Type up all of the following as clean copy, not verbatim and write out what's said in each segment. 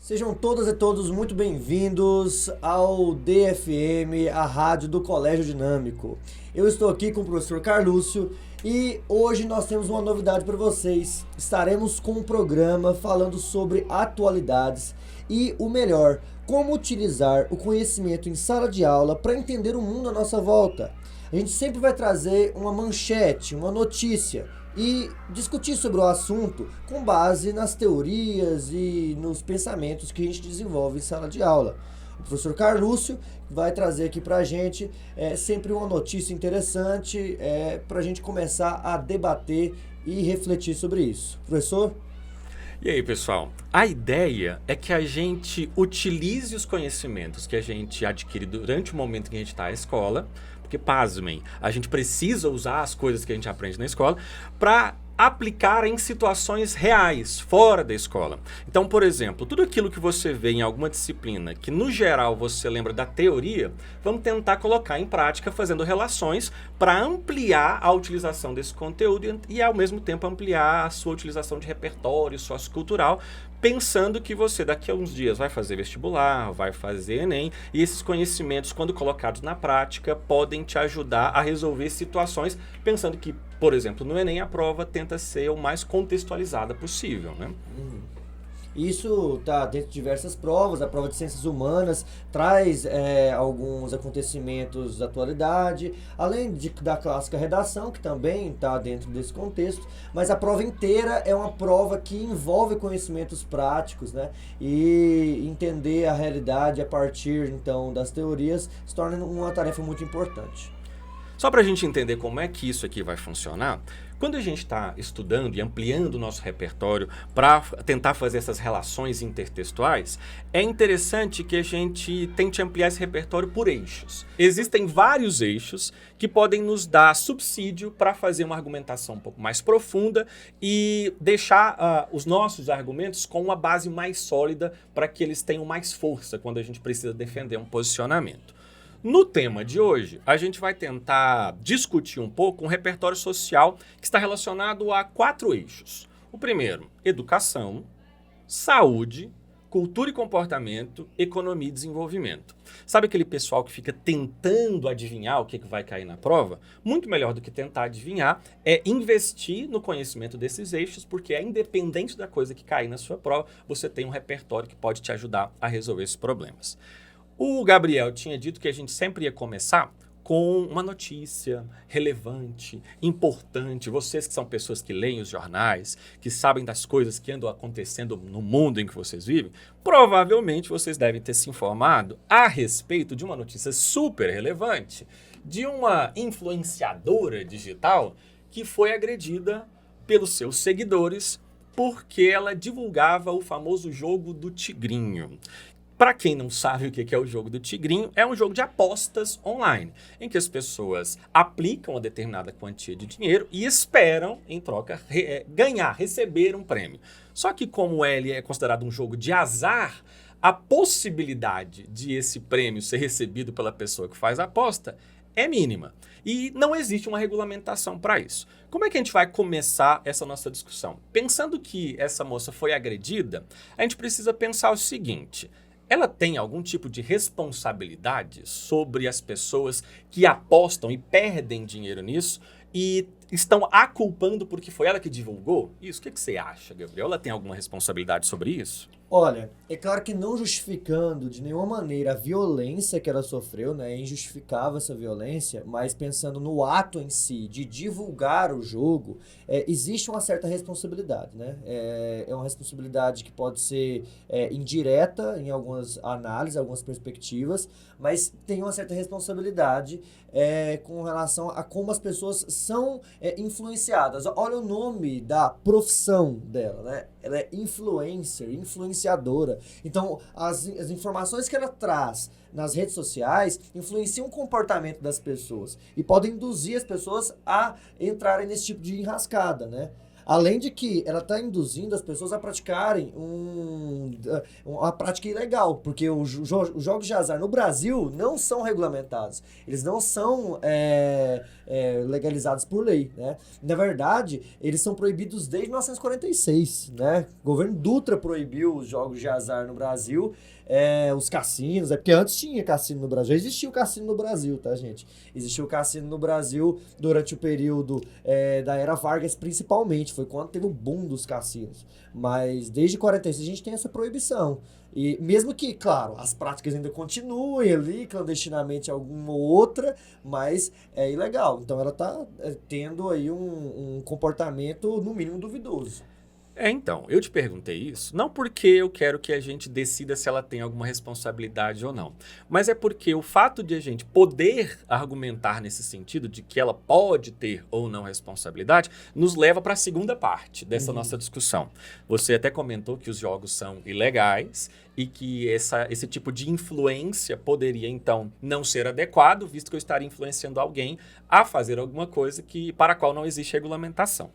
Sejam todas e todos muito bem-vindos ao DFM, a rádio do Colégio Dinâmico. Eu estou aqui com o professor Carlúcio e hoje nós temos uma novidade para vocês. Estaremos com um programa falando sobre atualidades e, o melhor, como utilizar o conhecimento em sala de aula para entender o mundo à nossa volta. A gente sempre vai trazer uma manchete, uma notícia e discutir sobre o assunto com base nas teorias e nos pensamentos que a gente desenvolve em sala de aula. O professor Carlúcio vai trazer aqui pra gente sempre uma notícia interessante pra gente começar a debater e refletir sobre isso. Professor? E aí, pessoal? A ideia é que a gente utilize os conhecimentos que a gente adquire durante o momento que a gente está à escola, porque, pasmem, a gente precisa usar as coisas que a gente aprende na escola para aplicar em situações reais, fora da escola. Então, por exemplo, tudo aquilo que você vê em alguma disciplina, que no geral você lembra da teoria, vamos tentar colocar em prática fazendo relações para ampliar a utilização desse conteúdo e ao mesmo tempo ampliar a sua utilização de repertório sociocultural, pensando que você daqui a uns dias vai fazer vestibular, vai fazer Enem, e esses conhecimentos, quando colocados na prática, podem te ajudar a resolver situações, pensando que, por exemplo, no Enem a prova tenta ser o mais contextualizada possível, né? Isso está dentro de diversas provas. A prova de Ciências Humanas traz alguns acontecimentos da atualidade, além da clássica redação, que também está dentro desse contexto, mas a prova inteira é uma prova que envolve conhecimentos práticos, né? E entender a realidade a partir, então, das teorias se torna uma tarefa muito importante. Só para a gente entender como é que isso aqui vai funcionar, quando a gente está estudando e ampliando o nosso repertório para tentar fazer essas relações intertextuais, é interessante que a gente tente ampliar esse repertório por eixos. Existem vários eixos que podem nos dar subsídio para fazer uma argumentação um pouco mais profunda e deixar os nossos argumentos com uma base mais sólida para que eles tenham mais força quando a gente precisa defender um posicionamento. No tema de hoje, a gente vai tentar discutir um pouco um repertório social que está relacionado a 4 eixos. O primeiro, educação, saúde, cultura e comportamento, economia e desenvolvimento. Sabe aquele pessoal que fica tentando adivinhar o que vai cair na prova? Muito melhor do que tentar adivinhar é investir no conhecimento desses eixos, porque independente da coisa que cair na sua prova, você tem um repertório que pode te ajudar a resolver esses problemas. O Gabriel tinha dito que a gente sempre ia começar com uma notícia relevante, importante. Vocês que são pessoas que leem os jornais, que sabem das coisas que andam acontecendo no mundo em que vocês vivem, provavelmente vocês devem ter se informado a respeito de uma notícia super relevante de uma influenciadora digital que foi agredida pelos seus seguidores porque ela divulgava o famoso jogo do tigrinho. Para quem não sabe o que é o jogo do tigrinho, é um jogo de apostas online, em que as pessoas aplicam uma determinada quantia de dinheiro e esperam, em troca, receber um prêmio. Só que como ele é considerado um jogo de azar, a possibilidade de esse prêmio ser recebido pela pessoa que faz a aposta é mínima. E não existe uma regulamentação para isso. Como é que a gente vai começar essa nossa discussão? Pensando que essa moça foi agredida, a gente precisa pensar o seguinte: ela tem algum tipo de responsabilidade sobre as pessoas que apostam e perdem dinheiro nisso e estão a culpando porque foi ela que divulgou? Isso, o que você acha, Gabriel? Ela tem alguma responsabilidade sobre isso? Olha, é claro que não justificando de nenhuma maneira a violência que ela sofreu, né? É injustificável essa violência, mas pensando no ato em si de divulgar o jogo, existe uma certa responsabilidade, né? É uma responsabilidade que pode ser indireta em algumas análises, algumas perspectivas, mas tem uma certa responsabilidade com relação a como as pessoas são influenciadas. Olha o nome da profissão dela, né? Ela é influencer, influenciadora. Então, as informações que ela traz nas redes sociais influenciam o comportamento das pessoas e podem induzir as pessoas a entrarem nesse tipo de enrascada, né? Além de que ela está induzindo as pessoas a praticarem uma prática ilegal, porque os jogos de azar no Brasil não são regulamentados, eles não são legalizados por lei, né? Na verdade, eles são proibidos desde 1946, né? O governo Dutra proibiu os jogos de azar no Brasil, os cassinos, porque antes tinha cassino no Brasil, já existia o cassino no Brasil, tá, gente? Existiu o cassino no Brasil durante o período da Era Vargas, principalmente, foi quando teve o boom dos cassinos. Mas desde 46 a gente tem essa proibição. E mesmo que, claro, as práticas ainda continuem ali, clandestinamente alguma ou outra, mas é ilegal. Então ela está tendo aí um comportamento, no mínimo, duvidoso. Então, eu te perguntei isso, não porque eu quero que a gente decida se ela tem alguma responsabilidade ou não, mas é porque o fato de a gente poder argumentar nesse sentido de que ela pode ter ou não responsabilidade, nos leva para a segunda parte dessa nossa discussão. Você até comentou que os jogos são ilegais e que esse tipo de influência poderia, então, não ser adequado, visto que eu estaria influenciando alguém a fazer alguma coisa para a qual não existe regulamentação.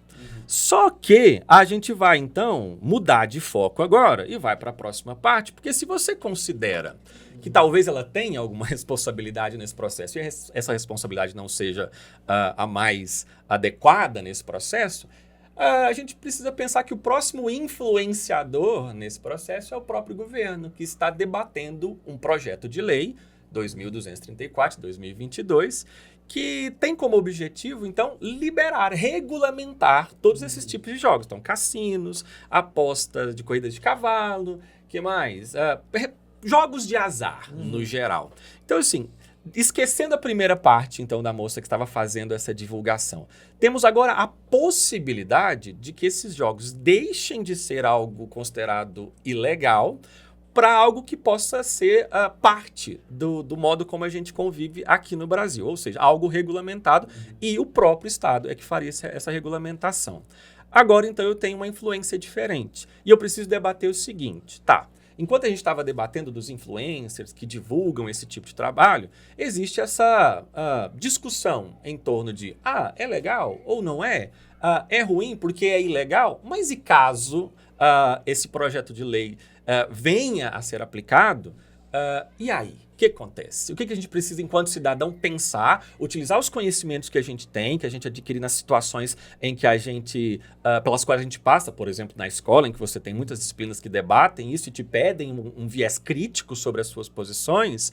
Só que a gente vai, então, mudar de foco agora e vai para a próxima parte, porque se você considera que talvez ela tenha alguma responsabilidade nesse processo e essa responsabilidade não seja a mais adequada nesse processo, a gente precisa pensar que o próximo influenciador nesse processo é o próprio governo, que está debatendo um projeto de lei, 2234/2022, que tem como objetivo, então, regulamentar todos esses tipos de jogos. Então, cassinos, apostas de corrida de cavalo, que mais? Jogos de azar, no geral. Então, assim, esquecendo a primeira parte, então, da moça que estava fazendo essa divulgação, temos agora a possibilidade de que esses jogos deixem de ser algo considerado ilegal para algo que possa ser parte do modo como a gente convive aqui no Brasil, ou seja, algo regulamentado, e o próprio Estado é que faria essa regulamentação. Agora, então, eu tenho uma influência diferente, e eu preciso debater o seguinte, enquanto a gente estava debatendo dos influencers que divulgam esse tipo de trabalho, existe essa discussão em torno de, é legal ou não é? É ruim porque é ilegal? Mas e caso esse projeto de lei venha a ser aplicado, e aí? O que acontece? O que a gente precisa, enquanto cidadão, pensar, utilizar os conhecimentos que a gente tem, que a gente adquire nas situações em que pelas quais a gente passa, por exemplo, na escola, em que você tem muitas disciplinas que debatem isso e te pedem um viés crítico sobre as suas posições.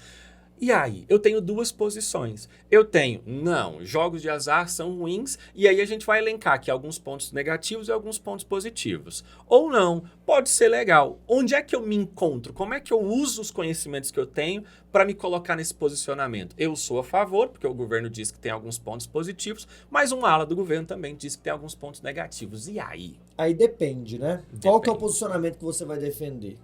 E aí, eu tenho duas posições. Eu tenho, não, jogos de azar são ruins, e aí a gente vai elencar aqui alguns pontos negativos e alguns pontos positivos. Ou não, pode ser legal. Onde é que eu me encontro? Como é que eu uso os conhecimentos que eu tenho para me colocar nesse posicionamento? Eu sou a favor, porque o governo diz que tem alguns pontos positivos, mas uma ala do governo também diz que tem alguns pontos negativos. E aí? Aí depende, né? Qual que é o posicionamento que você vai defender?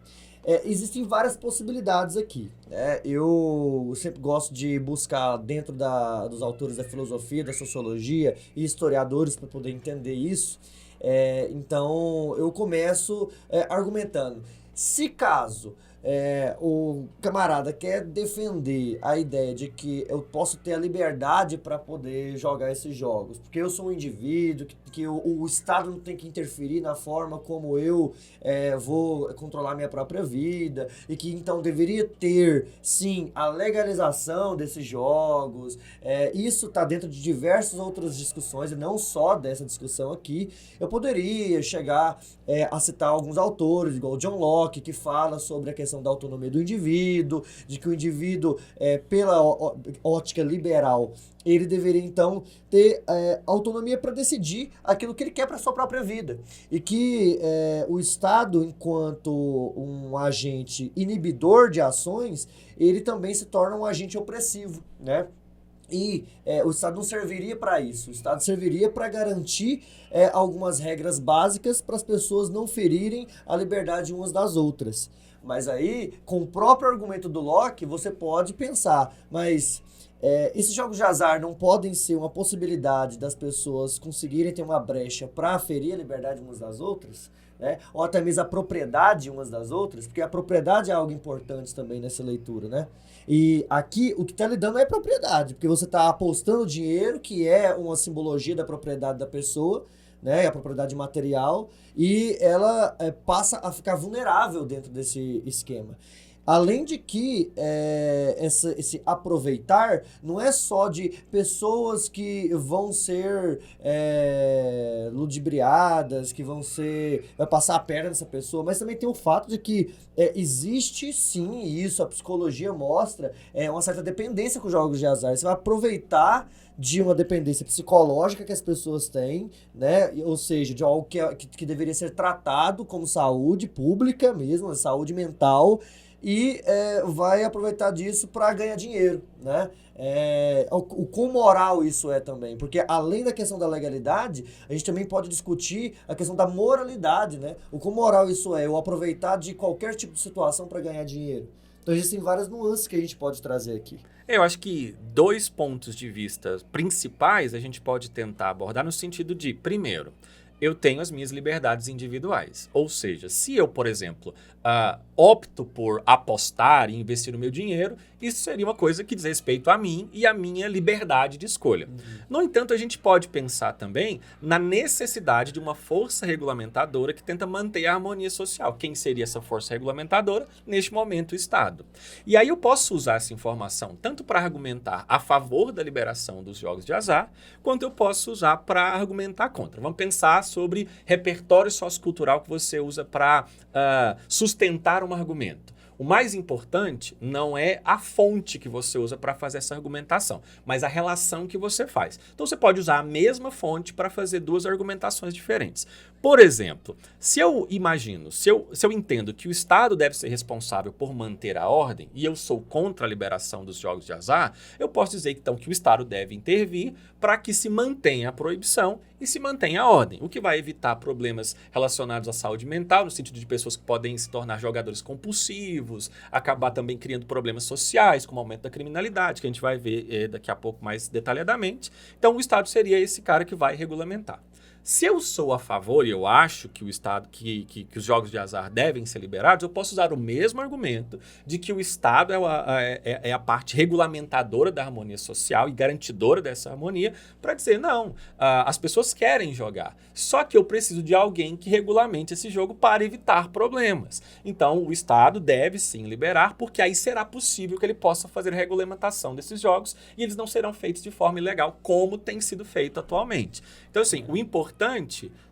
Existem várias possibilidades aqui, né? Eu sempre gosto de buscar dentro dos autores da filosofia, da sociologia e historiadores para poder entender isso. Então, eu começo argumentando. Se caso o camarada quer defender a ideia de que eu posso ter a liberdade para poder jogar esses jogos, porque eu sou um indivíduo, que o Estado não tem que interferir na forma como eu vou controlar minha própria vida, e que então deveria ter, sim, a legalização desses jogos. Isso está dentro de diversas outras discussões, e não só dessa discussão aqui. Eu poderia chegar a citar alguns autores, igual o John Locke, que fala sobre a questão da autonomia do indivíduo, de que o indivíduo, pela ótica liberal, ele deveria, então, ter autonomia para decidir aquilo que ele quer para sua própria vida. E que o Estado, enquanto um agente inibidor de ações, ele também se torna um agente opressivo, né? E o Estado não serviria para isso. O Estado serviria para garantir algumas regras básicas para as pessoas não ferirem a liberdade umas das outras. Mas aí, com o próprio argumento do Locke, você pode pensar, mas esses jogos de azar não podem ser uma possibilidade das pessoas conseguirem ter uma brecha para ferir a liberdade umas das outras? Né? Ou até mesmo a propriedade umas das outras, porque a propriedade é algo importante também nessa leitura, né? E aqui o que está lidando é propriedade, porque você está apostando dinheiro, que é uma simbologia da propriedade da pessoa, né, a propriedade material, e ela passa a ficar vulnerável dentro desse esquema. Além de que esse aproveitar não é só de pessoas que vão ser ludibriadas, que vai passar a perna nessa pessoa, mas também tem o fato de que existe sim, e isso a psicologia mostra, uma certa dependência com os jogos de azar. Você vai aproveitar de uma dependência psicológica que as pessoas têm, né? Ou seja, de algo que deveria ser tratado como saúde pública mesmo, saúde mental, e vai aproveitar disso para ganhar dinheiro, né? O quão moral isso é também, porque além da questão da legalidade, a gente também pode discutir a questão da moralidade, né? O quão moral isso é, eu aproveitar de qualquer tipo de situação para ganhar dinheiro. Então existem várias nuances que a gente pode trazer aqui. Eu acho que 2 pontos de vista principais a gente pode tentar abordar no sentido de, primeiro, eu tenho as minhas liberdades individuais. Ou seja, se eu, por exemplo, opto por apostar e investir o meu dinheiro, isso seria uma coisa que diz respeito a mim e a minha liberdade de escolha. No entanto, a gente pode pensar também na necessidade de uma força regulamentadora que tenta manter a harmonia social. Quem seria essa força regulamentadora? Neste momento, o Estado. E aí eu posso usar essa informação tanto para argumentar a favor da liberação dos jogos de azar, quanto eu posso usar para argumentar contra. Vamos pensar sobre repertório sociocultural que você usa para sustentar um argumento. O mais importante não é a fonte que você usa para fazer essa argumentação, mas a relação que você faz. Então você pode usar a mesma fonte para fazer 2 argumentações diferentes. Por exemplo, se eu entendo que o Estado deve ser responsável por manter a ordem e eu sou contra a liberação dos jogos de azar, eu posso dizer então que o Estado deve intervir para que se mantenha a proibição e se mantenha a ordem, o que vai evitar problemas relacionados à saúde mental, no sentido de pessoas que podem se tornar jogadores compulsivos, acabar também criando problemas sociais, como aumento da criminalidade, que a gente vai ver daqui a pouco mais detalhadamente. Então o Estado seria esse cara que vai regulamentar. Se eu sou a favor e eu acho que o Estado, que os jogos de azar devem ser liberados, eu posso usar o mesmo argumento de que o Estado é a parte regulamentadora da harmonia social e garantidora dessa harmonia para dizer, não, as pessoas querem jogar, só que eu preciso de alguém que regulamente esse jogo para evitar problemas. Então, o Estado deve sim liberar, porque aí será possível que ele possa fazer a regulamentação desses jogos e eles não serão feitos de forma ilegal, como tem sido feito atualmente. Então, assim, o importante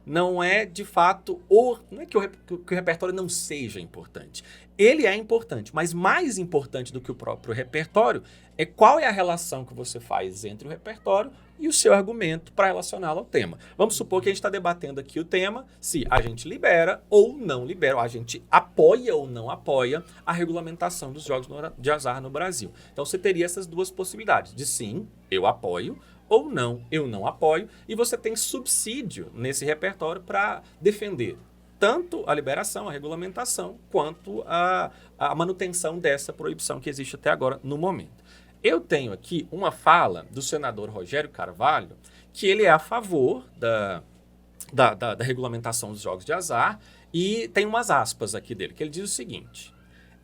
não é, de fato, não é que o repertório não seja importante. Ele é importante, mas mais importante do que o próprio repertório é qual é a relação que você faz entre o repertório e o seu argumento para relacioná-lo ao tema. Vamos supor que a gente está debatendo aqui o tema, se a gente libera ou não libera, ou a gente apoia ou não apoia a regulamentação dos jogos de azar no Brasil. Então você teria essas 2 possibilidades, de sim, eu apoio, ou não, eu não apoio, e você tem subsídio nesse repertório para defender tanto a liberação, a regulamentação, quanto a manutenção dessa proibição que existe até agora no momento. Eu tenho aqui uma fala do senador Rogério Carvalho, que ele é a favor da regulamentação dos jogos de azar, e tem umas aspas aqui dele, que ele diz o seguinte: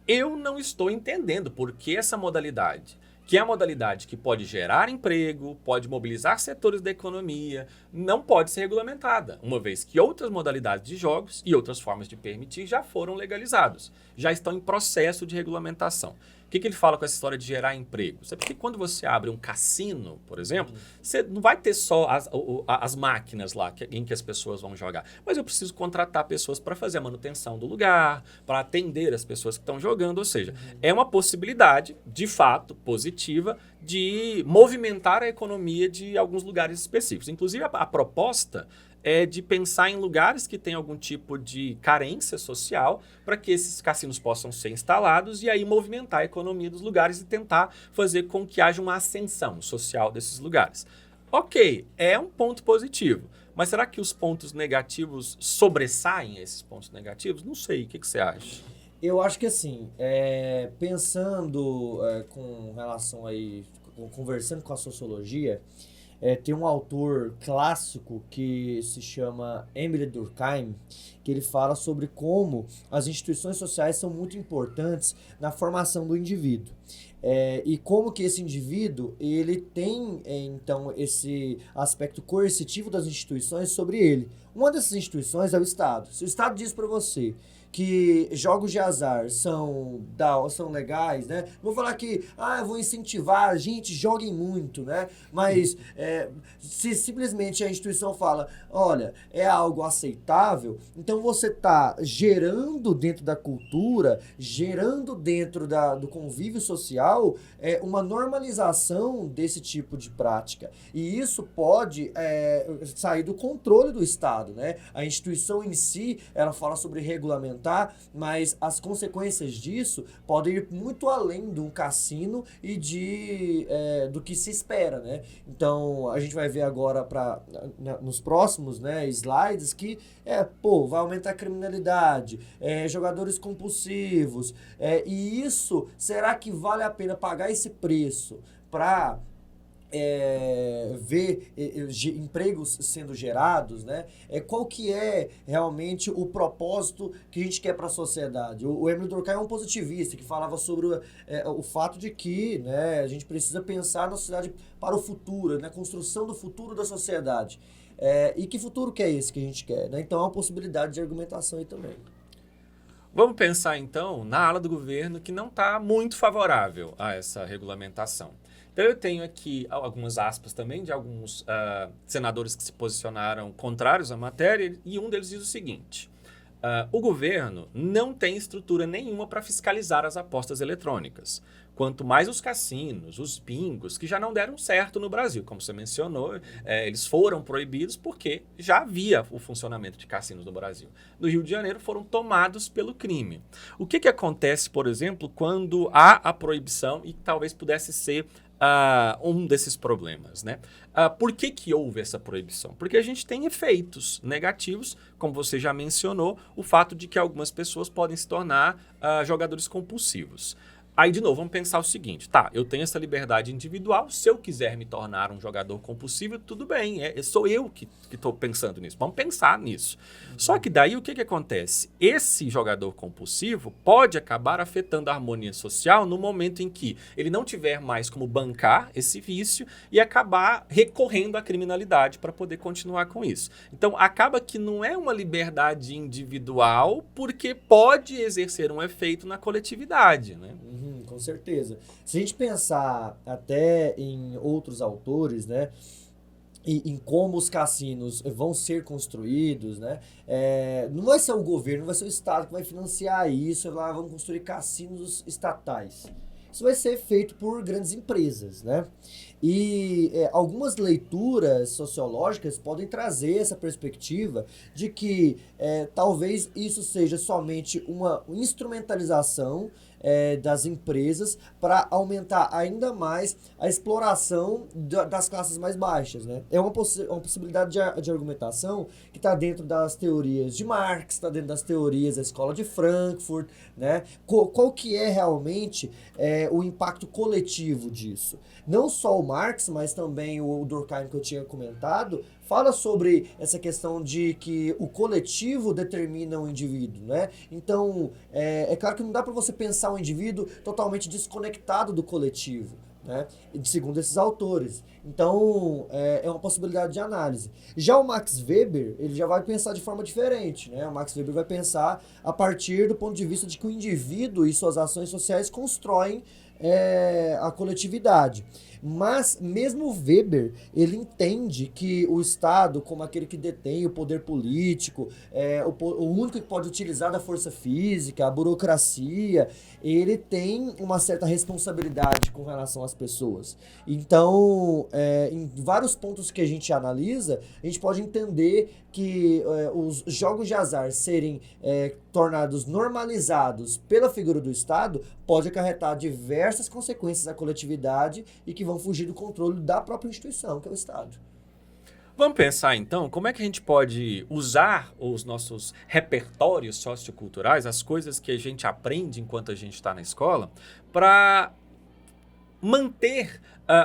eu não estou entendendo por que essa modalidade, que é a modalidade que pode gerar emprego, pode mobilizar setores da economia, não pode ser regulamentada, uma vez que outras modalidades de jogos e outras formas de permitir já foram legalizados, já estão em processo de regulamentação. O que ele fala com essa história de gerar emprego? Sabe que quando você abre um cassino, por exemplo, você não vai ter só as máquinas lá em que as pessoas vão jogar, mas eu preciso contratar pessoas para fazer a manutenção do lugar, para atender as pessoas que estão jogando, ou seja, é uma possibilidade, de fato, positiva, de movimentar a economia de alguns lugares específicos. Inclusive, a proposta é de pensar em lugares que têm algum tipo de carência social para que esses cassinos possam ser instalados e aí movimentar a economia dos lugares e tentar fazer com que haja uma ascensão social desses lugares. Ok, é um ponto positivo, mas será que os pontos negativos sobressaem esses pontos negativos? Não sei, o que você acha? Eu acho que assim, pensando com relação aí, conversando com a sociologia, Tem um autor clássico que se chama Emile Durkheim, que ele fala sobre como as instituições sociais são muito importantes na formação do indivíduo. E como que esse indivíduo ele tem, então, esse aspecto coercitivo das instituições sobre ele. Uma dessas instituições é o Estado. Se o Estado diz para você que jogos de azar são legais, né? Vou falar que, eu vou incentivar, gente, joguem muito, né? Mas se simplesmente a instituição fala, olha, é algo aceitável, então você está gerando dentro da cultura, gerando dentro do convívio social, uma normalização desse tipo de prática. E isso pode sair do controle do Estado, né? A instituição em si, ela fala sobre regulamentar, mas as consequências disso podem ir muito além de um cassino e do que se espera, né? Então, a gente vai ver agora nos próximos, né, slides que vai aumentar a criminalidade, jogadores compulsivos, e isso, será que vale a pena pagar esse preço para ver empregos sendo gerados, né? Qual que é realmente o propósito que a gente quer para a sociedade? O Emile Durkheim é um positivista que falava sobre o fato de que, né, a gente precisa pensar na sociedade para o futuro, na construção do futuro da sociedade. E que futuro que é esse que a gente quer, né? Então, há uma possibilidade de argumentação aí também. Vamos pensar, então, na ala do governo que não está muito favorável a essa regulamentação. Então, eu tenho aqui algumas aspas também de alguns senadores que se posicionaram contrários à matéria, e um deles diz o seguinte: o governo não tem estrutura nenhuma para fiscalizar as apostas eletrônicas. Quanto mais os cassinos, os bingos, que já não deram certo no Brasil, como você mencionou, eles foram proibidos porque já havia o funcionamento de cassinos no Brasil. No Rio de Janeiro foram tomados pelo crime. O que acontece, por exemplo, quando há a proibição e talvez pudesse ser um desses problemas, né? Por que houve essa proibição? Porque a gente tem efeitos negativos, como você já mencionou, o fato de que algumas pessoas podem se tornar jogadores compulsivos. Aí, de novo, vamos pensar o seguinte, tá, eu tenho essa liberdade individual, se eu quiser me tornar um jogador compulsivo, tudo bem, sou eu que estou pensando nisso, vamos pensar nisso. Só que daí o que acontece? Esse jogador compulsivo pode acabar afetando a harmonia social no momento em que ele não tiver mais como bancar esse vício e acabar recorrendo à criminalidade para poder continuar com isso. Então, acaba que não é uma liberdade individual, porque pode exercer um efeito na coletividade, né? Com certeza. Se a gente pensar até em outros autores, né, e em como os cassinos vão ser construídos, né, não vai ser o governo, não vai ser o Estado que vai financiar isso, vamos construir cassinos estatais. Isso vai ser feito por grandes empresas, né? E algumas leituras sociológicas podem trazer essa perspectiva de que talvez isso seja somente uma instrumentalização das empresas para aumentar ainda mais a exploração das classes mais baixas, né? É uma possibilidade de argumentação que está dentro das teorias de Marx, está dentro das teorias da Escola de Frankfurt, né? Qual que é realmente o impacto coletivo disso? Não só o Marx, mas também o Durkheim que eu tinha comentado, fala sobre essa questão de que o coletivo determina o indivíduo, né? Então, é claro que não dá para você pensar um indivíduo totalmente desconectado do coletivo, né? Segundo esses autores. Então, é uma possibilidade de análise. Já o Max Weber, ele já vai pensar de forma diferente, né? O Max Weber vai pensar a partir do ponto de vista de que o indivíduo e suas ações sociais constroem a coletividade. Mas mesmo Weber, ele entende que o Estado, como aquele que detém o poder político, o único que pode utilizar da força física, a burocracia, ele tem uma certa responsabilidade com relação às pessoas. Então, em vários pontos que a gente analisa, a gente pode entender que os jogos de azar serem tornados normalizados pela figura do Estado pode acarretar diversas consequências à coletividade e que vão fugir do controle da própria instituição, que é o Estado. Vamos pensar, então, como é que a gente pode usar os nossos repertórios socioculturais, as coisas que a gente aprende enquanto a gente está na escola, para manter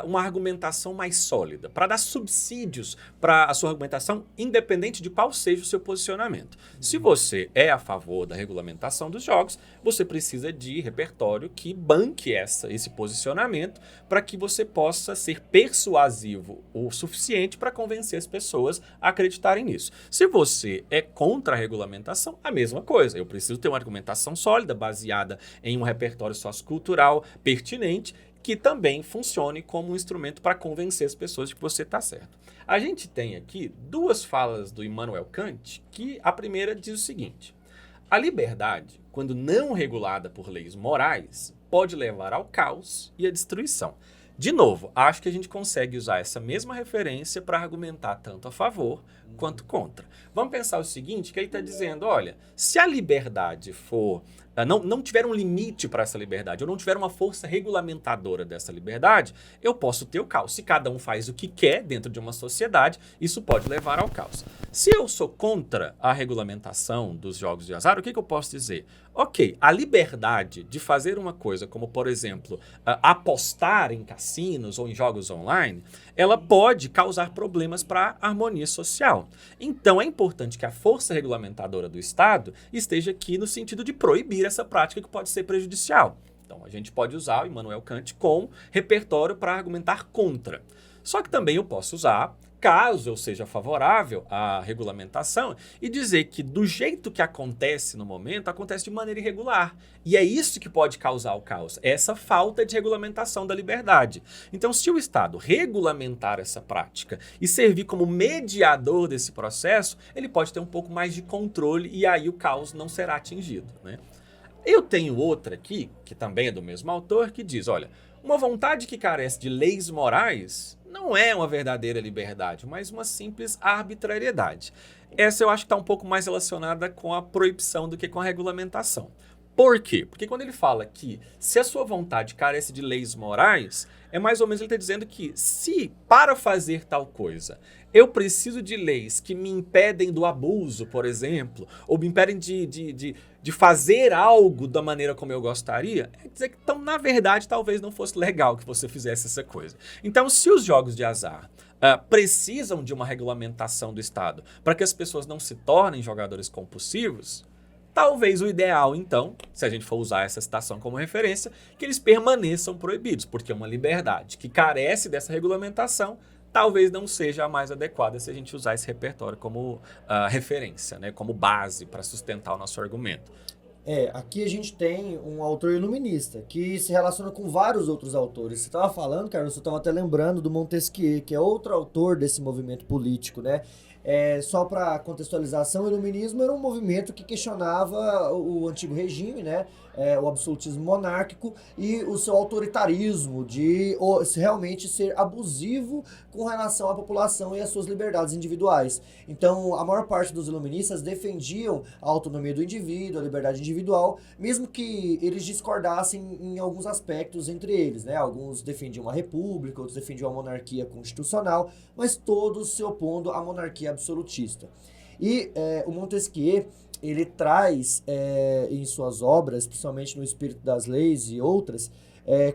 uma argumentação mais sólida, para dar subsídios para a sua argumentação, independente de qual seja o seu posicionamento. Se você é a favor da regulamentação dos jogos, você precisa de repertório que banque esse posicionamento para que você possa ser persuasivo o suficiente para convencer as pessoas a acreditarem nisso. Se você é contra a regulamentação, a mesma coisa. Eu preciso ter uma argumentação sólida, baseada em um repertório sociocultural pertinente, que também funcione como um instrumento para convencer as pessoas de que você está certo. A gente tem aqui duas falas do Immanuel Kant, que a primeira diz o seguinte: a liberdade, quando não regulada por leis morais, pode levar ao caos e à destruição. De novo, acho que a gente consegue usar essa mesma referência para argumentar tanto a favor quanto contra. Vamos pensar o seguinte, que ele está dizendo, olha, se a liberdade for... Não tiver um limite para essa liberdade, ou não tiver uma força regulamentadora dessa liberdade, eu posso ter o caos. Se cada um faz o que quer dentro de uma sociedade, isso pode levar ao caos. Se eu sou contra a regulamentação dos jogos de azar, o que eu posso dizer? Ok, a liberdade de fazer uma coisa como, por exemplo, apostar em cassinos ou em jogos online, ela pode causar problemas para a harmonia social. Então é importante que a força regulamentadora do Estado esteja aqui no sentido de proibir essa prática que pode ser prejudicial. Então a gente pode usar o Immanuel Kant como repertório para argumentar contra. Só que também eu posso usar, caso eu seja favorável à regulamentação, e dizer que do jeito que acontece no momento, acontece de maneira irregular. E é isso que pode causar o caos, essa falta de regulamentação da liberdade. Então, se o Estado regulamentar essa prática e servir como mediador desse processo, ele pode ter um pouco mais de controle e aí o caos não será atingido, né? Eu tenho outra aqui, que também é do mesmo autor, que diz, olha, uma vontade que carece de leis morais não é uma verdadeira liberdade, mas uma simples arbitrariedade. Essa eu acho que está um pouco mais relacionada com a proibição do que com a regulamentação. Por quê? Porque quando ele fala que se a sua vontade carece de leis morais, é mais ou menos ele está dizendo que se para fazer tal coisa eu preciso de leis que me impedem do abuso, por exemplo, ou me impedem de fazer algo da maneira como eu gostaria, é dizer que, então, na verdade, talvez não fosse legal que você fizesse essa coisa. Então, se os jogos de azar precisam de uma regulamentação do Estado para que as pessoas não se tornem jogadores compulsivos, talvez o ideal, então, se a gente for usar essa citação como referência, que eles permaneçam proibidos, porque uma liberdade que carece dessa regulamentação talvez não seja a mais adequada se a gente usar esse repertório como referência, né, como base para sustentar o nosso argumento. Aqui a gente tem um autor iluminista que se relaciona com vários outros autores. Você estava falando, Carlos, eu estava até lembrando do Montesquieu, que é outro autor desse movimento político, né? Só para contextualização, o iluminismo era um movimento que questionava o antigo regime, né? O absolutismo monárquico e o seu autoritarismo de realmente ser abusivo com relação à população e às suas liberdades individuais. Então, a maior parte dos iluministas defendiam a autonomia do indivíduo, a liberdade individual, mesmo que eles discordassem em alguns aspectos entre eles, né? Alguns defendiam a república, outros defendiam a monarquia constitucional, mas todos se opondo à monarquia absolutista. E o Montesquieu, ele traz em suas obras, principalmente no Espírito das Leis e outras,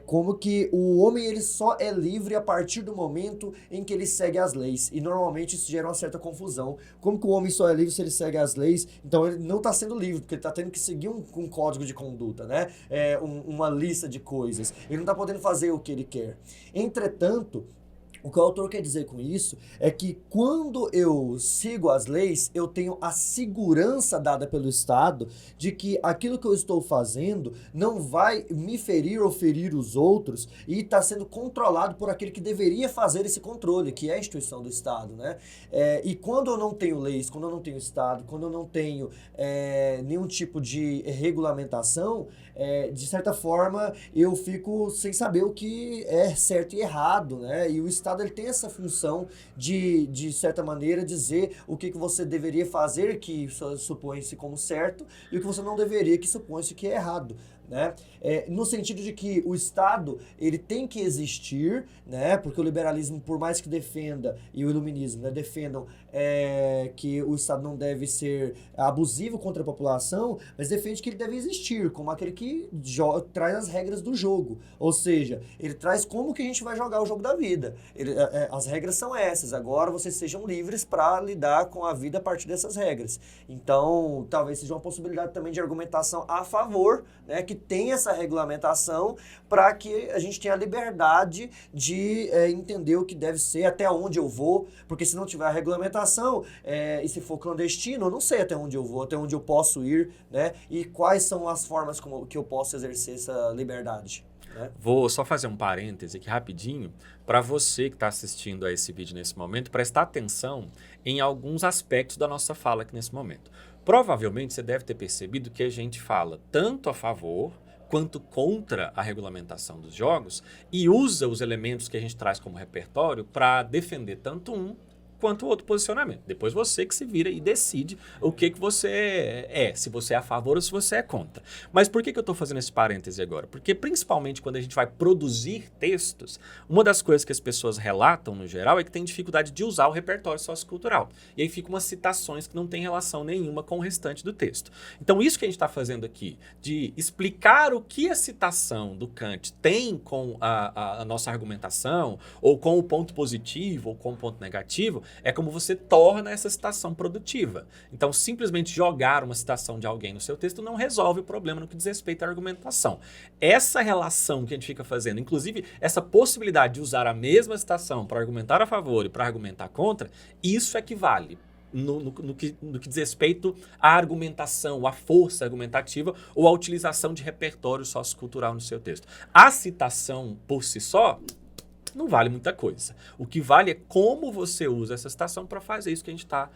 como que o homem ele só é livre a partir do momento em que ele segue as leis. E normalmente isso gera uma certa confusão. Como que o homem só é livre se ele segue as leis? Então ele não está sendo livre, porque ele está tendo que seguir um código de conduta, né? Uma lista de coisas. Ele não está podendo fazer o que ele quer. Entretanto, o que o autor quer dizer com isso é que quando eu sigo as leis, eu tenho a segurança dada pelo Estado de que aquilo que eu estou fazendo não vai me ferir ou ferir os outros e está sendo controlado por aquele que deveria fazer esse controle, que é a instituição do Estado, né? E quando eu não tenho leis, quando eu não tenho Estado, quando eu não tenho nenhum tipo de regulamentação, de certa forma eu fico sem saber o que é certo e errado, né? E o Estado ele tem essa função de certa maneira, dizer o que você deveria fazer, que supõe-se como certo, e o que você não deveria, que supõe-se que é errado. né? No sentido de que o Estado ele tem que existir, né? Porque o liberalismo, por mais que defenda, e o iluminismo, né, defendam que o Estado não deve ser abusivo contra a população, mas defende que ele deve existir, como aquele que traz as regras do jogo. Ou seja, ele traz como que a gente vai jogar o jogo da vida. As regras são essas, agora vocês sejam livres para lidar com a vida a partir dessas regras. Então, talvez seja uma possibilidade também de argumentação a favor, né, que tem essa regulamentação para que a gente tenha a liberdade de entender o que deve ser, até onde eu vou, porque se não tiver a regulamentação e se for clandestino, eu não sei até onde eu vou, até onde eu posso ir, né, e quais são as formas que eu posso exercer essa liberdade. Vou só fazer um parêntese aqui rapidinho para você que está assistindo a esse vídeo nesse momento, prestar atenção em alguns aspectos da nossa fala aqui nesse momento. Provavelmente você deve ter percebido que a gente fala tanto a favor quanto contra a regulamentação dos jogos e usa os elementos que a gente traz como repertório para defender tanto um quanto o outro posicionamento. Depois você que se vira e decide o que você se você é a favor ou se você é contra. Mas por que eu estou fazendo esse parêntese agora? Porque principalmente quando a gente vai produzir textos, uma das coisas que as pessoas relatam no geral é que tem dificuldade de usar o repertório sociocultural. E aí ficam umas citações que não têm relação nenhuma com o restante do texto. Então isso que a gente está fazendo aqui, de explicar o que a citação do Kant tem com a nossa argumentação, ou com o ponto positivo, ou com o ponto negativo, é como você torna essa citação produtiva. Então, simplesmente jogar uma citação de alguém no seu texto não resolve o problema no que diz respeito à argumentação. Essa relação que a gente fica fazendo, inclusive essa possibilidade de usar a mesma citação para argumentar a favor e para argumentar contra, isso é que vale no que diz respeito à argumentação, à força argumentativa ou à utilização de repertório sociocultural no seu texto. A citação por si só não vale muita coisa. O que vale é como você usa essa citação para fazer isso que a gente está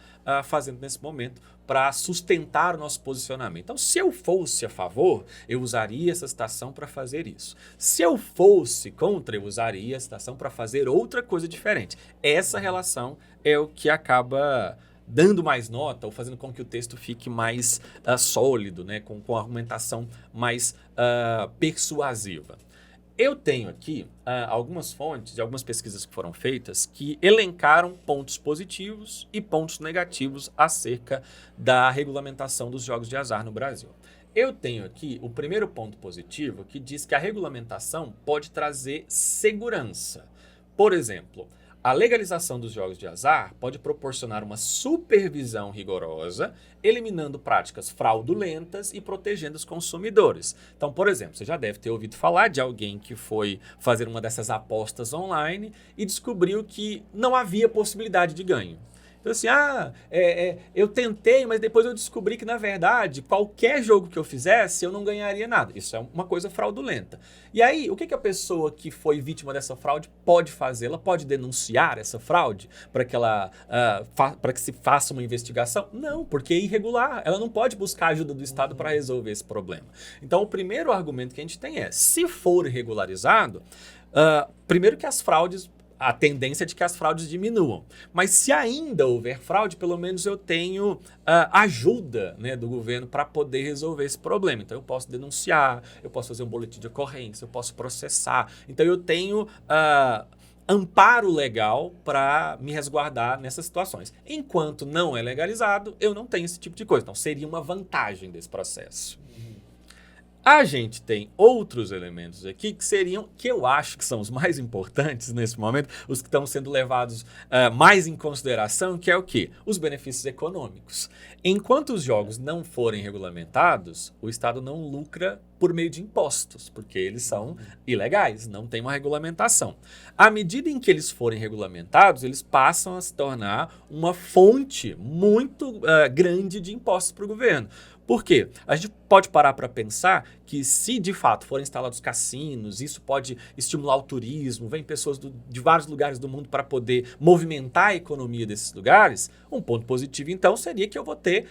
fazendo nesse momento, para sustentar o nosso posicionamento. Então, se eu fosse a favor, eu usaria essa citação para fazer isso. Se eu fosse contra, eu usaria a citação para fazer outra coisa diferente. Essa relação é o que acaba dando mais nota ou fazendo com que o texto fique mais sólido, né? com a argumentação mais persuasiva. Eu tenho aqui algumas fontes e algumas pesquisas que foram feitas que elencaram pontos positivos e pontos negativos acerca da regulamentação dos jogos de azar no Brasil. Eu tenho aqui o primeiro ponto positivo que diz que a regulamentação pode trazer segurança. Por exemplo, a legalização dos jogos de azar pode proporcionar uma supervisão rigorosa, eliminando práticas fraudulentas e protegendo os consumidores. Então, por exemplo, você já deve ter ouvido falar de alguém que foi fazer uma dessas apostas online e descobriu que não havia possibilidade de ganho. Então assim, eu tentei, mas depois eu descobri que, na verdade, qualquer jogo que eu fizesse, eu não ganharia nada. Isso é uma coisa fraudulenta. E aí, o que a pessoa que foi vítima dessa fraude pode fazer? Ela pode denunciar essa fraude para que para que se faça uma investigação? Não, porque é irregular. Ela não pode buscar ajuda do Estado para resolver esse problema. Então, o primeiro argumento que a gente tem é, se for regularizado, primeiro que as fraudes, a tendência é de que as fraudes diminuam. Mas se ainda houver fraude, pelo menos eu tenho ajuda, né, do governo para poder resolver esse problema. Então eu posso denunciar, eu posso fazer um boletim de ocorrência, eu posso processar. Então eu tenho amparo legal para me resguardar nessas situações. Enquanto não é legalizado, eu não tenho esse tipo de coisa. Então seria uma vantagem desse processo. A gente tem outros elementos aqui que eu acho que são os mais importantes nesse momento, os que estão sendo levados mais em consideração, que é o quê? Os benefícios econômicos. Enquanto os jogos não forem regulamentados, o Estado não lucra por meio de impostos, porque eles são ilegais, não tem uma regulamentação. À medida em que eles forem regulamentados, eles passam a se tornar uma fonte muito grande de impostos para o governo. Por quê? A gente pode parar para pensar que se de fato forem instalados cassinos, isso pode estimular o turismo, vem pessoas de vários lugares do mundo para poder movimentar a economia desses lugares, um ponto positivo então seria que eu vou ter